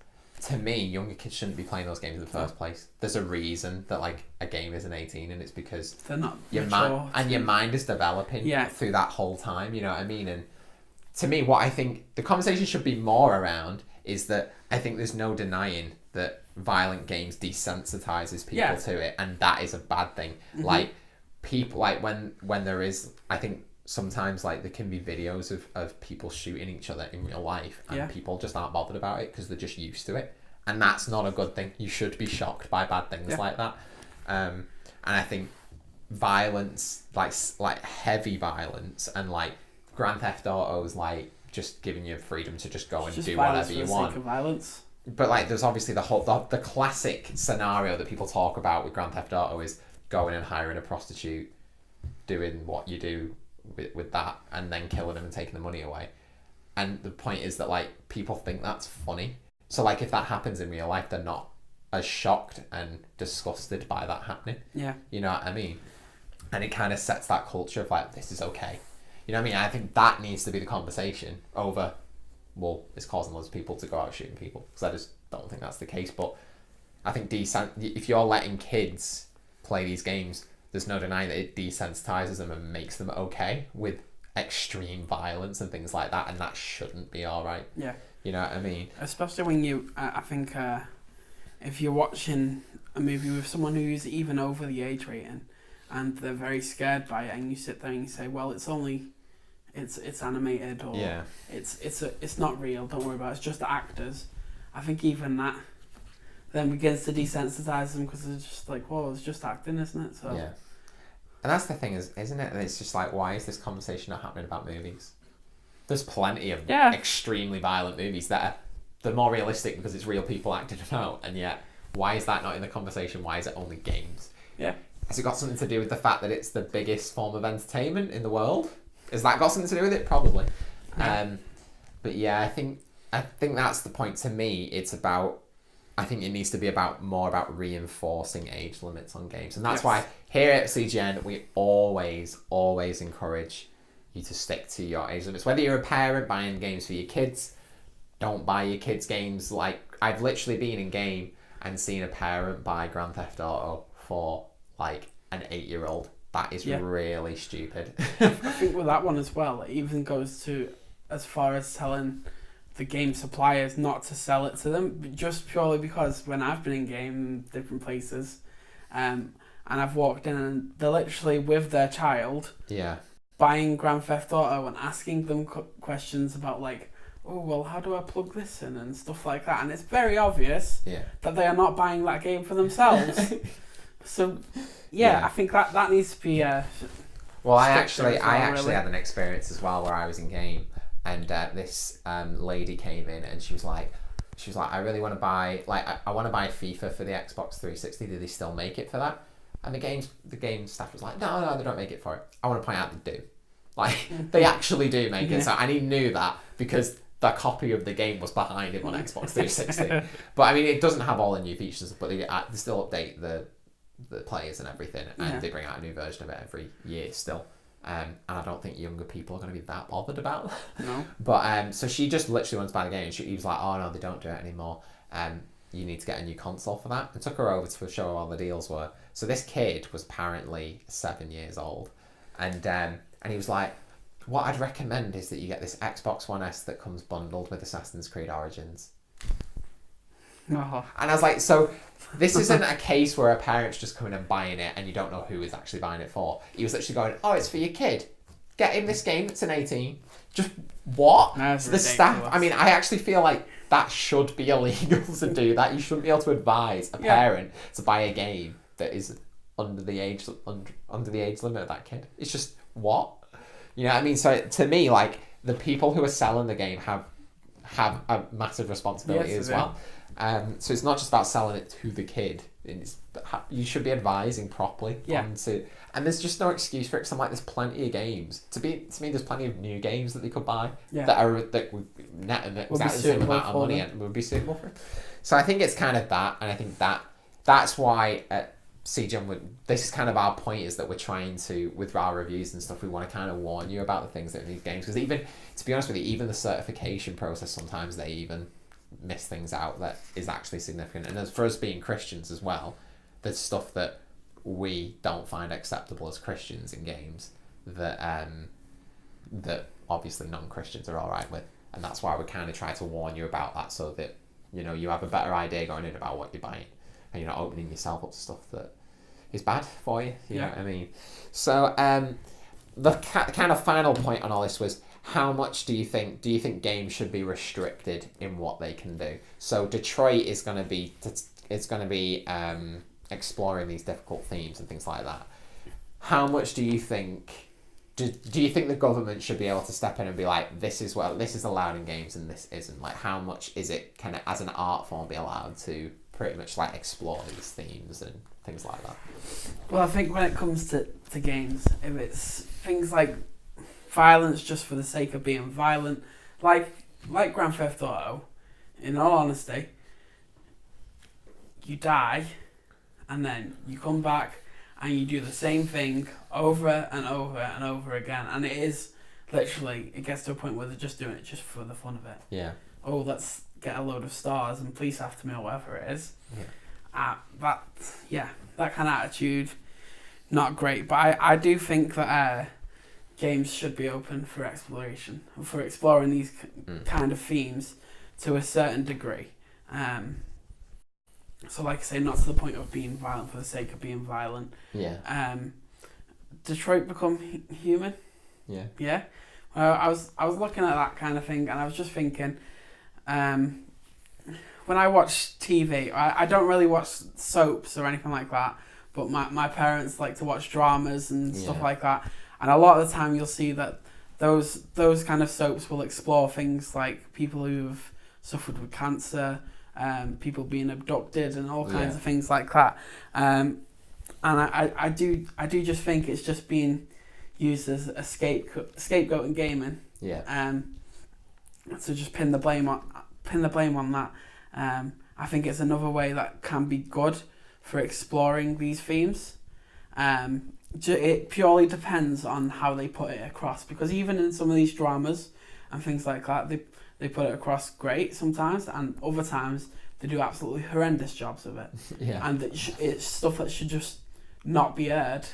To me, younger kids shouldn't be playing those games in the first place. There's a reason that like a game isn't 18, and it's because they're not your mind is developing through that whole time. You know what I mean? And to me, what I think the conversation should be more around is that I think there's no denying that violent games desensitizes people to it, and that is a bad thing. Like people, like when there is, I think sometimes like there can be videos of people shooting each other in real life, and people just aren't bothered about it because they're just used to it, and that's not a good thing. You should be shocked by bad things like that. And I think violence, like heavy violence, and like Grand Theft Auto's like just giving you freedom to just go and do whatever you want. Sake of violence. But like there's obviously the classic scenario that people talk about with Grand Theft Auto is going and hiring a prostitute, doing what you do with that, and then killing them and taking the money away. And the point is that like people think that's funny, so like if that happens in real life, they're not as shocked and disgusted by that happening. You know what I mean? And it kind of sets that culture of like, this is okay. You know what I mean? I think that needs to be the conversation over, well, it's causing loads of people to go out shooting people, because I just don't think that's the case. But I think if you're letting kids play these games, there's no denying that it desensitizes them and makes them okay with extreme violence and things like that, and that shouldn't be all right. Yeah. You know what I mean? Especially when I think if you're watching a movie with someone who's even over the age rating and they're very scared by it, and you sit there and you say, well, it's animated, or it's not real, don't worry about it, it's just the actors. I think even that then begins to desensitize them, because they're just like, well, it's just acting, isn't it? So yeah. And that's the thing, isn't it? It's just like, why is this conversation not happening about movies? There's plenty of extremely violent movies that they're more realistic because it's real people acting them out, and yet why is that not in the conversation? Why is it only games? Yeah. Has it got something to do with the fact that it's the biggest form of entertainment in the world? Has that got something to do with it? Probably. But yeah, I think that's the point. To me, it's about, I think it needs to be more about reinforcing age limits on games. And that's why here at CGN, we always encourage you to stick to your age limits. Whether you're a parent buying games for your kids, don't buy your kids games. Like, I've literally been in game and seen a parent buy Grand Theft Auto for like an 8-year-old. That is really stupid. I think with that one as well, it even goes to as far as telling the game suppliers not to sell it to them, just purely because when I've been in game different places, and I've walked in and they're literally with their child, buying Grand Theft Auto and asking them questions about like, oh well, how do I plug this in and stuff like that, and it's very obvious that they are not buying that game for themselves. So I think that needs to be. Well, I actually had an experience as well where I was in game. And this lady came in and she was like, I really want to buy, like, I want to buy FIFA for the Xbox 360. Do they still make it for that? And the game staff was like, no, they don't make it for it. I want to point out they do. Like, they actually do make it. So, and he knew that because the copy of the game was behind him on Xbox 360. But I mean, it doesn't have all the new features, but they still update the players and everything, and they bring out a new version of it every year still. And I don't think younger people are going to be that bothered about that. No. But so she just literally wanted to buy the game, and he was like, oh no, they don't do it anymore. You need to get a new console for that. And took her over to show her all the deals were. So this kid was apparently 7 years old. And he was like, what I'd recommend is that you get this Xbox One S that comes bundled with Assassin's Creed Origins. Oh. And I was like, so this isn't a case where a parent's just coming and buying it and you don't know who is actually buying it for. He was actually going, oh, it's for your kid. get in this game. It's an 18. Just what? That's the ridiculous. staff. I mean, I actually feel like that should be illegal to do that. You shouldn't be able to advise a parent to buy a game that is under the age limit of that kid. It's just what? You know what I mean? So to me, like, the people who are selling the game have a massive responsibility as well. So it's not just about selling it to the kid. You should be advising properly. And there's just no excuse for it. Because I'm like, there's plenty of games. To me, there's plenty of new games that they could buy that would net them exactly the same amount of money and would be suitable for it. So I think it's kind of that, and I think that's why CGN this is kind of our point, is that we're trying to, with our reviews and stuff, we want to kind of warn you about the things that are in these games, because even, to be honest with you, even the certification process, sometimes they even miss things out that is actually significant. And as for us being Christians as well, there's stuff that we don't find acceptable as Christians in games that that obviously non-Christians are all right with, and that's why we kind of try to warn you about that, so that you have a better idea going in about what you're buying, and you're not opening yourself up to stuff that is bad for you. You know what I mean? So the kind of final point on all this was, how much do you think games should be restricted in what they can do? So Detroit is going to be exploring these difficult themes and things like that. How much do you think? Do you think the government should be able to step in and be like, this is allowed in games and this isn't? Like, how much is it kind of as an art form be allowed to pretty much like explore these themes and things like that? Well, I think when it comes to games, if it's things like violence just for the sake of being violent, like Grand Theft Auto, in all honesty, you die and then you come back and you do the same thing over and over and over again, and it is literally, it gets to a point where they're just doing it just for the fun of it. Yeah. Oh, let's get a load of stars and police after me, or whatever it is. That kind of attitude, not great. But I do think that games should be open for exploration, for exploring these kind of themes to a certain degree. So like I say, not to the point of being violent for the sake of being violent. Yeah. Detroit Become Human. Yeah. Yeah. I was looking at that kind of thing, and I was just thinking, when I watch TV, I don't really watch soaps or anything like that, but my parents like to watch dramas and stuff like that. And a lot of the time you'll see that those kind of soaps will explore things like people who've suffered with cancer, people being abducted, and all kinds of things like that. And I do just think it's just being used as a scapegoat in gaming. Yeah. So just pin the blame on that. I think it's another way that can be good for exploring these themes. It purely depends on how they put it across, because even in some of these dramas and things like that, they put it across great sometimes, and other times they do absolutely horrendous jobs of it. Yeah. And it's stuff that should just not be aired.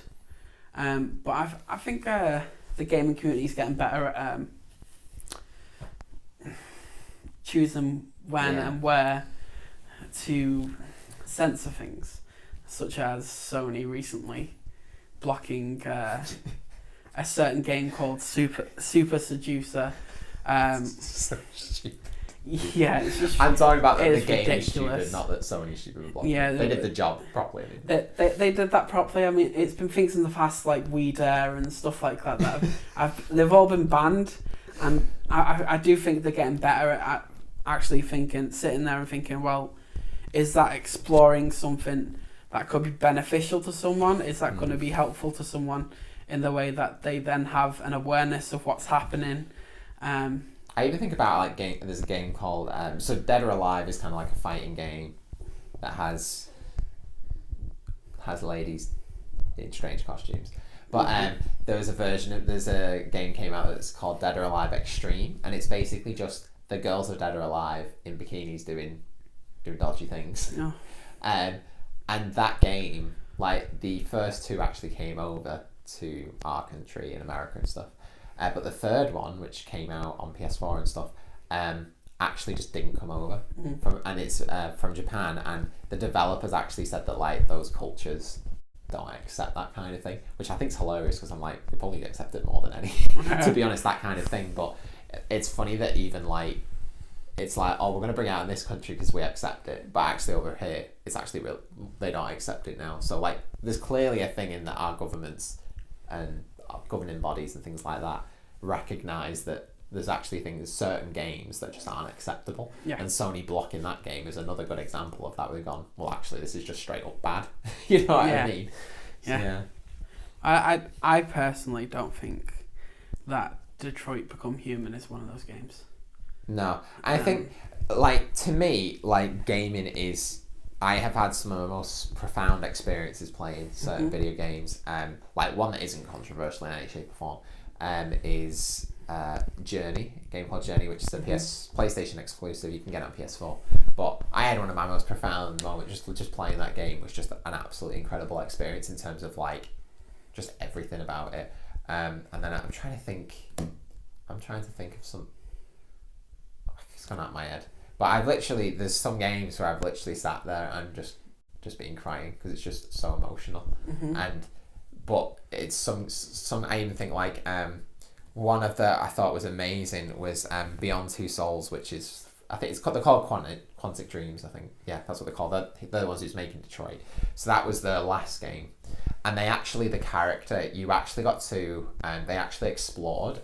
But I think the gaming community is getting better at choosing when and where to censor things, such as Sony recently blocking a certain game called Super Seducer. So stupid. Yeah, it's just, I'm talking about the game ridiculous. is stupid, not that Sony's stupid. Yeah, they did the job properly. They did that properly. I mean, it's been things in the past like Weed Air and stuff like that they've all been banned, and I do think they're getting better at actually sitting there and thinking, well, is that exploring something that could be beneficial to someone? Is that going to be helpful to someone in the way that they then have an awareness of what's happening? I even think about there's a game called so Dead or Alive is kind of like a fighting game that has ladies in strange costumes. But there's a game came out that's called Dead or Alive Extreme, and it's basically just the girls of Dead or Alive in bikinis doing dodgy things. No. And that game, like the first two actually came over to our country in America and stuff. But the third one, which came out on PS4 and stuff, actually just didn't come over. And it's from Japan, and the developers actually said that like those cultures don't accept that kind of thing, which I think is hilarious because I'm like, we probably accept it more than any, to be honest, that kind of thing. But it's funny that even like, it's like, oh, we're going to bring it out in this country because we accept it, but actually over here, it's actually real. They don't accept it now. So like, there's clearly a thing in that our governments and our governing bodies and things like that recognise that there's actually certain games that just aren't acceptable. Yeah. And Sony blocking that game is another good example of that. We've gone, well, actually, this is just straight up bad. You know what I mean? So, yeah. I personally don't think that Detroit Become Human is one of those games. No, I think, like, to me, like, gaming is... I have had some of the most profound experiences playing certain video games. Like, one that isn't controversial in any shape or form is Journey, a game called Journey, which is a PlayStation exclusive. You can get it on PS4. But I had one of my most profound moments just playing that game. Was just an absolutely incredible experience in terms of, like, just everything about it. And then I'm trying to think of some... It's gone out of my head. But there's some games where I've literally sat there and just been crying because it's just so emotional. But it's some I even think like one of the I thought was amazing was Beyond Two Souls, which is they're called Quantic Dreams, I think. Yeah, that's what they're called. They're the ones who's making Detroit. So that was the last game, and the character you actually got to they actually explored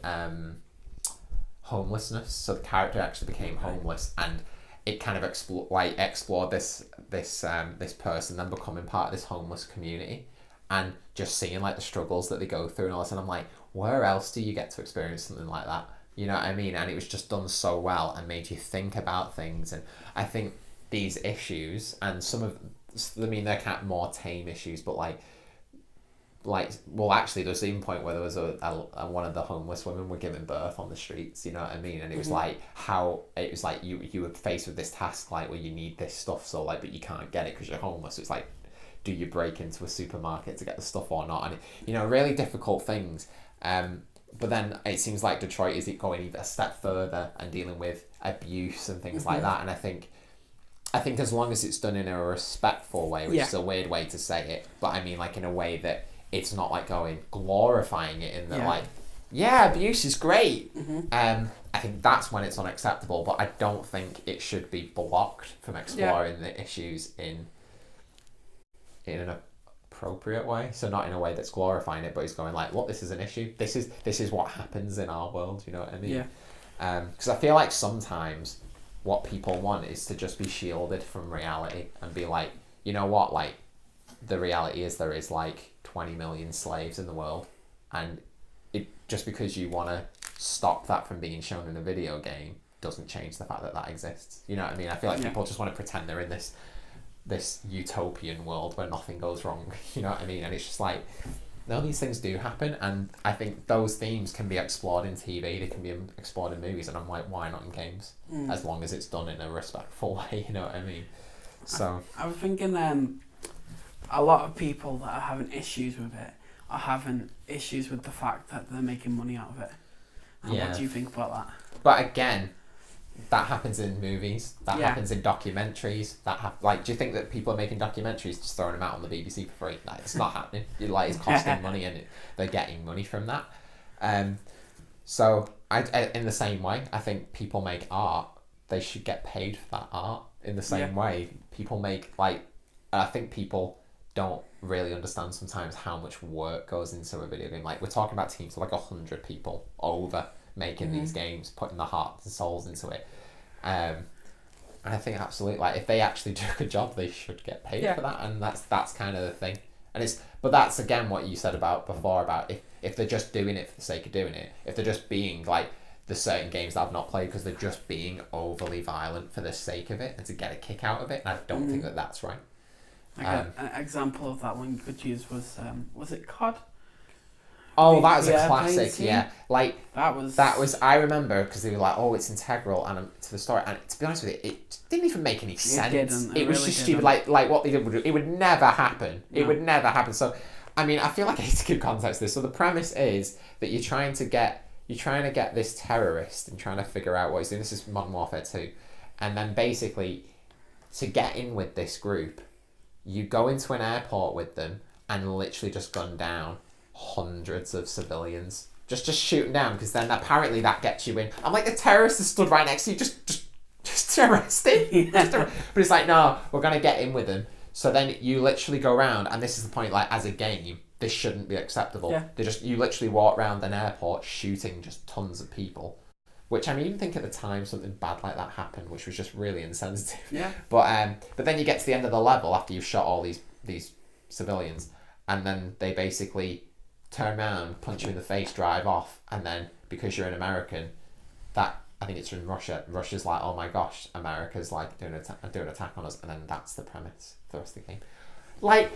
homelessness. So the character actually became homeless, and it kind of explored this person then becoming part of this homeless community, and just seeing like the struggles that they go through and all this. And I'm like, where else do you get to experience something like that? You know what I mean? And it was just done so well and made you think about things. And I think these issues and they're kind of more tame issues, but actually there's even point where there was a one of the homeless women were giving birth on the streets, you know what I mean? And it was like how it was like you were faced with this task like where you need this stuff, so like, but you can't get it because you're homeless. So it's like, do you break into a supermarket to get the stuff or not? And you know, really difficult things. But then it seems like Detroit is going even a step further and dealing with abuse and things like that. And I think as long as it's done in a respectful way, which is a weird way to say it, but I mean like in a way that it's not like glorifying it in that like, yeah, abuse is great. I think that's when it's unacceptable, but I don't think it should be blocked from exploring the issues in an appropriate way. So not in a way that's glorifying it, but it's going like, look, this is an issue. This is what happens in our world. You know what I mean? Yeah. Because I feel like sometimes what people want is to just be shielded from reality and be like, you know what, like the reality is there is like 20 million slaves in the world, and it just because you want to stop that from being shown in a video game doesn't change the fact that exists. You know what I mean? I feel like people just want to pretend they're in this utopian world where nothing goes wrong. You know what I mean? And it's just like, no, these things do happen, and I think those themes can be explored in TV, they can be explored in movies, and I'm like, why not in games? As long as it's done in a respectful way, you know what I mean? So I was thinking a lot of people that are having issues with it are having issues with the fact that they're making money out of it. And what do you think about that? But again, that happens in movies, that happens in documentaries, do you think that people are making documentaries just throwing them out on the BBC for free? Like, it's not happening. It's costing money, and they're getting money from that. So in the same way, I think people make art, they should get paid for that art in the same way. People make, I think people don't really understand sometimes how much work goes into a video game. Like, we're talking about teams of 100 people over making these games, putting their hearts and souls into it. And I think absolutely, if they actually do a good job, they should get paid for that. And that's kind of the thing. But that's again what you said before about if they're just doing it for the sake of doing it, if they're just being like the certain games that I've not played because they're just being overly violent for the sake of it and to get a kick out of it, and I don't think that that's right. An example of that one you could use was it COD? Oh, that was a classic, yeah. That was. I remember because they were like, "Oh, it's integral to the story," and to be honest with you, it didn't even make any sense. It was really just stupid. Like what they did would do. It would never happen. No. It would never happen. So, I mean, I feel like I need to give context to this. So the premise is that you're trying to get this terrorist and trying to figure out what he's doing. This is Modern Warfare 2, and then basically to get in with this group, you go into an airport with them and literally just gunned down hundreds of civilians. Just shoot them down, because then apparently that gets you in. I'm like, the terrorist is stood right next to you, just arrest him. But it's like, no, we're going to get in with him. So then you literally go around, and this is the point, like, as a game, this shouldn't be acceptable. Yeah. You literally walk around an airport shooting just tons of people. Which, I mean, even think at the time something bad like that happened, which was just really insensitive. Yeah. But then you get to the end of the level after you've shot all these civilians, and then they basically turn around, punch you in the face, drive off, and then because you're an American, that, I think it's from Russia. Russia's like, oh my gosh, America's like doing an attack on us, and then that's the premise for the rest of the game. Like,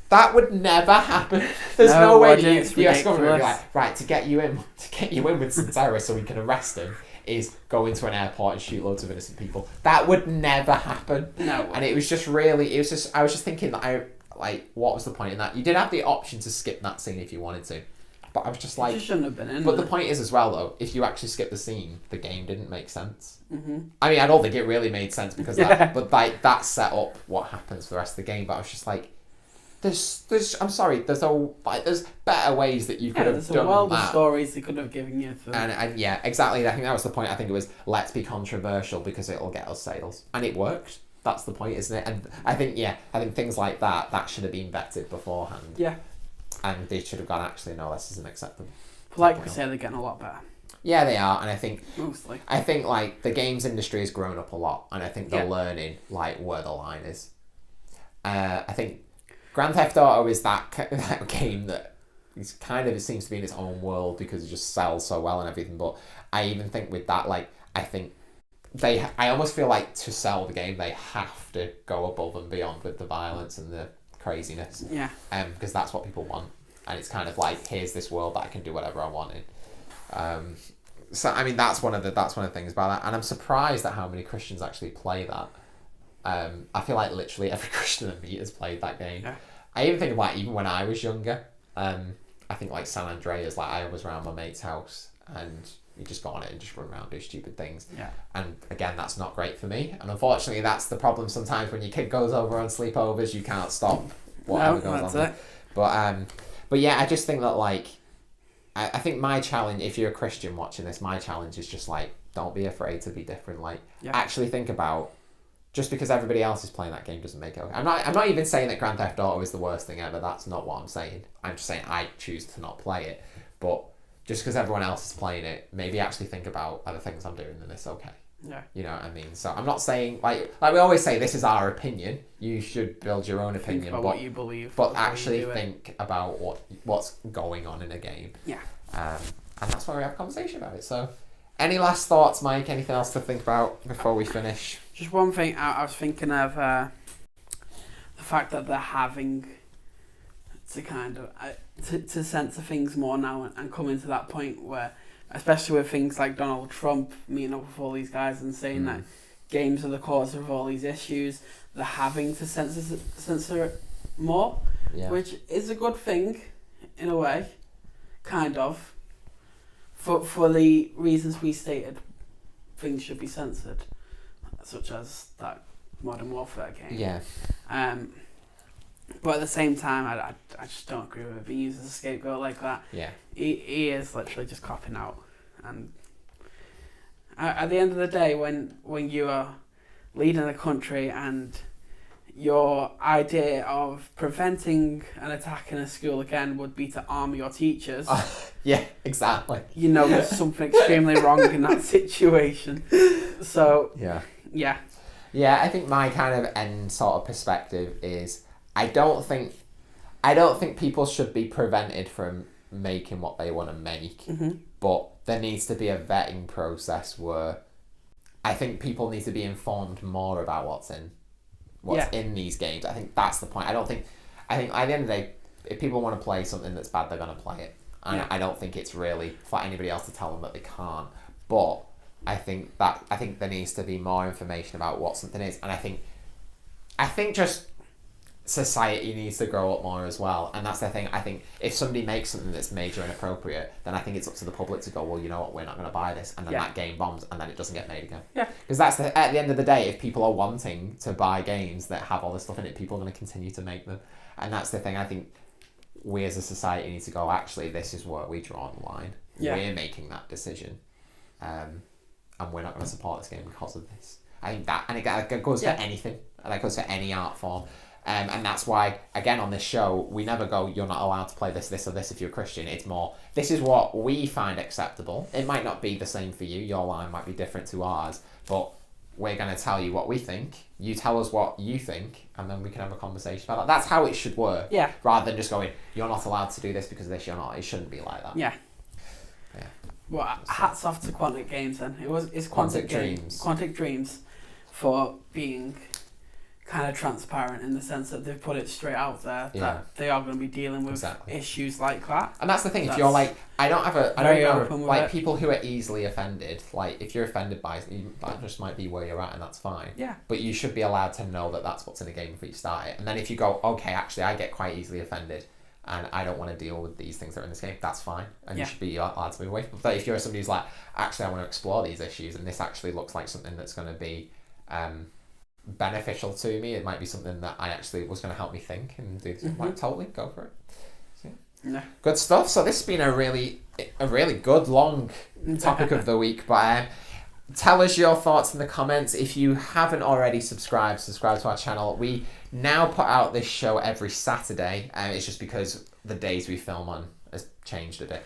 that would never happen. There's no way the US government would be like, right, to get you in with some terrorists so we can arrest him is go into an airport and shoot loads of innocent people. That would never happen. No. And I was just thinking that what was the point in that? You did have the option to skip that scene if you wanted to. But I was just like... You shouldn't have been in But there. the point is as well, though, if you actually skip the scene, the game didn't make sense. Mm-hmm. I mean, I don't think it really made sense because that set up what happens for the rest of the game. But I was just like, there's better ways that you could have there's done a world that. of stories they could have given you. And yeah, exactly. I think that was the point. I think it was, let's be controversial because it'll get us sales. And it worked. That's the point, isn't it? And I think things like that should have been vetted beforehand. Yeah. And they should have gone, actually, no, this isn't acceptable. Like we say, they're getting a lot better. Yeah, they are. And I think... Mostly. I think, like, the games industry has grown up a lot. And I think they're learning, like, where the line is. I think Grand Theft Auto is that game that is kind of, it seems to be in its own world because it just sells so well and everything. But I even think with that, like, I think I almost feel like to sell the game, they have to go above and beyond with the violence and the craziness. Yeah. Because that's what people want. And it's kind of like, here's this world that I can do whatever I want in. So I mean, that's one of the things about that. And I'm surprised at how many Christians actually play that. I feel like literally every Christian I meet has played that game. Yeah. I even think like even when I was younger, I think like San Andreas, like I was around my mate's house and you just go on it and just run around, do stupid things. Yeah. And again, that's not great for me. And unfortunately, that's the problem sometimes when your kid goes over on sleepovers, you can't stop whatever goes on. But yeah, I just think that like, I think my challenge, if you're a Christian watching this, my challenge is just like, don't be afraid to be different. Like, actually think about, just because everybody else is playing that game doesn't make it okay. I'm not even saying that Grand Theft Auto is the worst thing ever. That's not what I'm saying. I'm just saying I choose to not play it. But just because everyone else is playing it, maybe actually think about other things I'm doing and it's okay. Yeah. You know what I mean? So I'm not saying, like we always say, this is our opinion. You should build your own opinion. Think about what you believe. But actually think about what's going on in a game. Yeah. And that's why we have a conversation about it. So any last thoughts, Mike? Anything else to think about before we finish? Just one thing, I was thinking of the fact that they're having to kind of to censor things more now and coming to that point where, especially with things like Donald Trump meeting up with all these guys and saying that games are the cause of all these issues, they're having to censor it more, which is a good thing in a way, kind of, for the reasons we stated. Things should be censored, such as that Modern Warfare game. Yeah. But at the same time, I just don't agree with it being used as a scapegoat like that. Yeah. He is literally just copping out. And at the end of the day, when you are leading a country and your idea of preventing an attack in a school again would be to arm your teachers. Yeah, exactly. You know there's something extremely wrong in that situation. So, yeah. Yeah, I think my kind of end sort of perspective is I don't think people should be prevented from making what they want to make, but there needs to be a vetting process where I think people need to be informed more about what's in these games. I think that's the point. I think at the end of the day, if people want to play something that's bad, they're going to play it. And I don't think it's really for anybody else to tell them that they can't. But I think there needs to be more information about what something is. And I think just society needs to grow up more as well, and that's the thing. I think if somebody makes something that's major inappropriate, then I think it's up to the public to go, well, you know what, we're not going to buy this, and then that game bombs, and then it doesn't get made again. Yeah. Because at the end of the day, if people are wanting to buy games that have all this stuff in it, people are going to continue to make them, and that's the thing. I think we as a society need to go, actually, this is where we draw the line. Yeah. We're making that decision, and we're not going to support this game because of this. I think that, and it goes for anything, and that goes for any art form. And that's why, again, on this show, we never go, you're not allowed to play this, this, or this if you're a Christian. It's more, this is what we find acceptable. It might not be the same for you. Your line might be different to ours. But we're going to tell you what we think. You tell us what you think. And then we can have a conversation about that. That's how it should work. Yeah. Rather than just going, you're not allowed to do this because of this, you're not. It shouldn't be like that. Yeah. Yeah. Well, hats off to Quantic Games then. It's Quantic Dreams. Quantic Dreams for being kind of transparent in the sense that they've put it straight out there that they are going to be dealing with issues like that. And that's the thing. If you're like, I don't know, like people who are easily offended. Like if you're offended by it, that just might be where you're at, and that's fine. Yeah. But you should be allowed to know that that's what's in the game before you start it. And then if you go, okay, actually, I get quite easily offended, and I don't want to deal with these things that are in this game, that's fine. And you should be allowed to move away from it. But if you're somebody who's like, actually, I want to explore these issues, and this actually looks like something that's going to be beneficial to me, it might be something that I actually was going to help me think and do this. Like, totally go for it. So, yeah. Good stuff. So this has been a really good long topic of the week. But tell us your thoughts in the comments. If you haven't already subscribe to our channel. We now put out this show every Saturday, and it's just because the days we film on has changed a bit.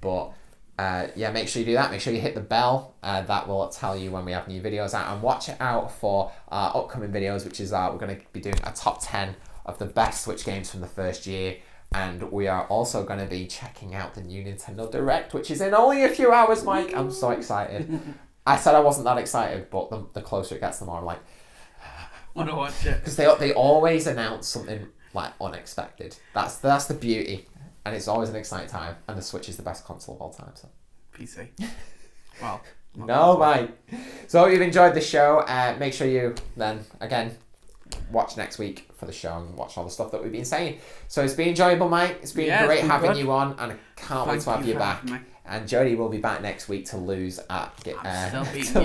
But make sure you do that. Make sure you hit the bell. That will tell you when we have new videos out. And watch out for our upcoming videos, which is we're going to be doing a top 10 of the best Switch games from the first year. And we are also going to be checking out the new Nintendo Direct, which is in only a few hours, Mike. I'm so excited. I said I wasn't that excited, but the closer it gets, the more I'm like, want to watch it. Because they always announce something like unexpected. That's the beauty. And it's always an exciting time, and the Switch is the best console of all time. So PC. Well, no, mate. So if you've enjoyed the show, make sure you then again watch next week for the show and watch all the stuff that we've been saying. So it's been enjoyable, Mike. It's been great having you on, and I can't wait to have you back. And Jodie will be back next week to lose at Jodie.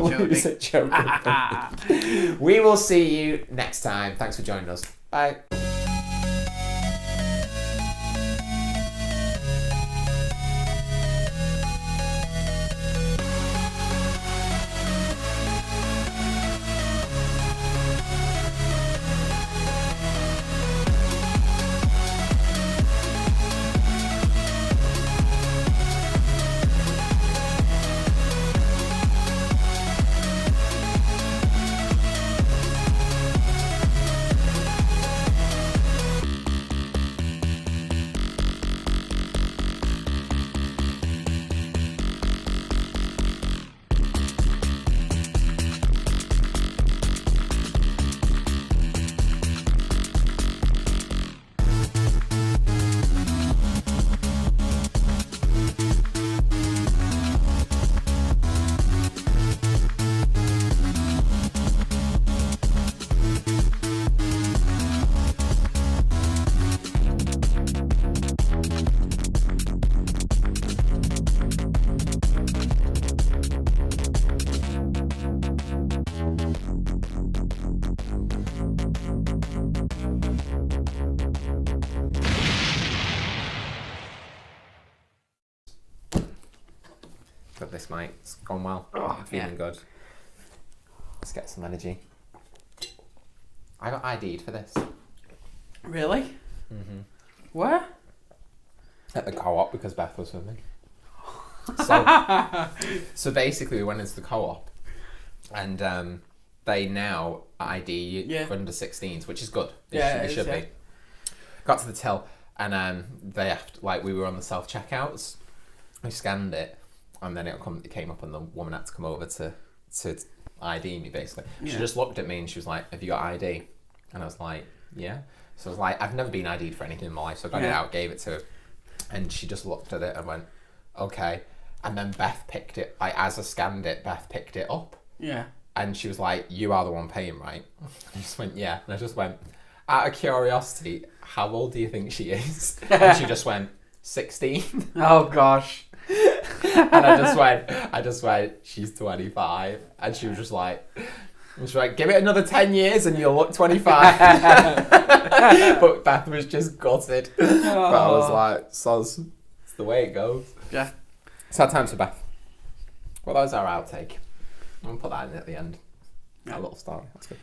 We will see you next time. Thanks for joining us. Bye. Got this, mate. It's gone well. I'm feeling good. Let's get some energy. I got ID'd for this. Really? Mm-hmm. Where? At the co-op, because Beth was with me. So basically we went into the co-op, and they now ID for under 16s, which is good. They should be. Got to the till, and they have to, like, we were on the self-checkouts. We scanned it, and then it came up, and the woman had to come over to ID me, basically. She just looked at me and she was like, "Have you got ID?" And I was like, "Yeah." So I was like, I've never been ID'd for anything in my life, so I got it out, gave it to her, and she just looked at it and went, "Okay." And then Beth picked it, like, as I scanned it, Beth picked it up. Yeah. And she was like, "You are the one paying, right?" I just went, "Yeah." And I just went, out of curiosity, how old do you think she is? And she just went, 16. Oh gosh. And I just went, she's 25. And she was just like, give it another 10 years and you'll look 25. But Beth was just gutted. But I was like, soz, it's the way it goes. Yeah. So time for Beth. Well, that was our outtake. I'm going to put that in at the end. A little story. That's good.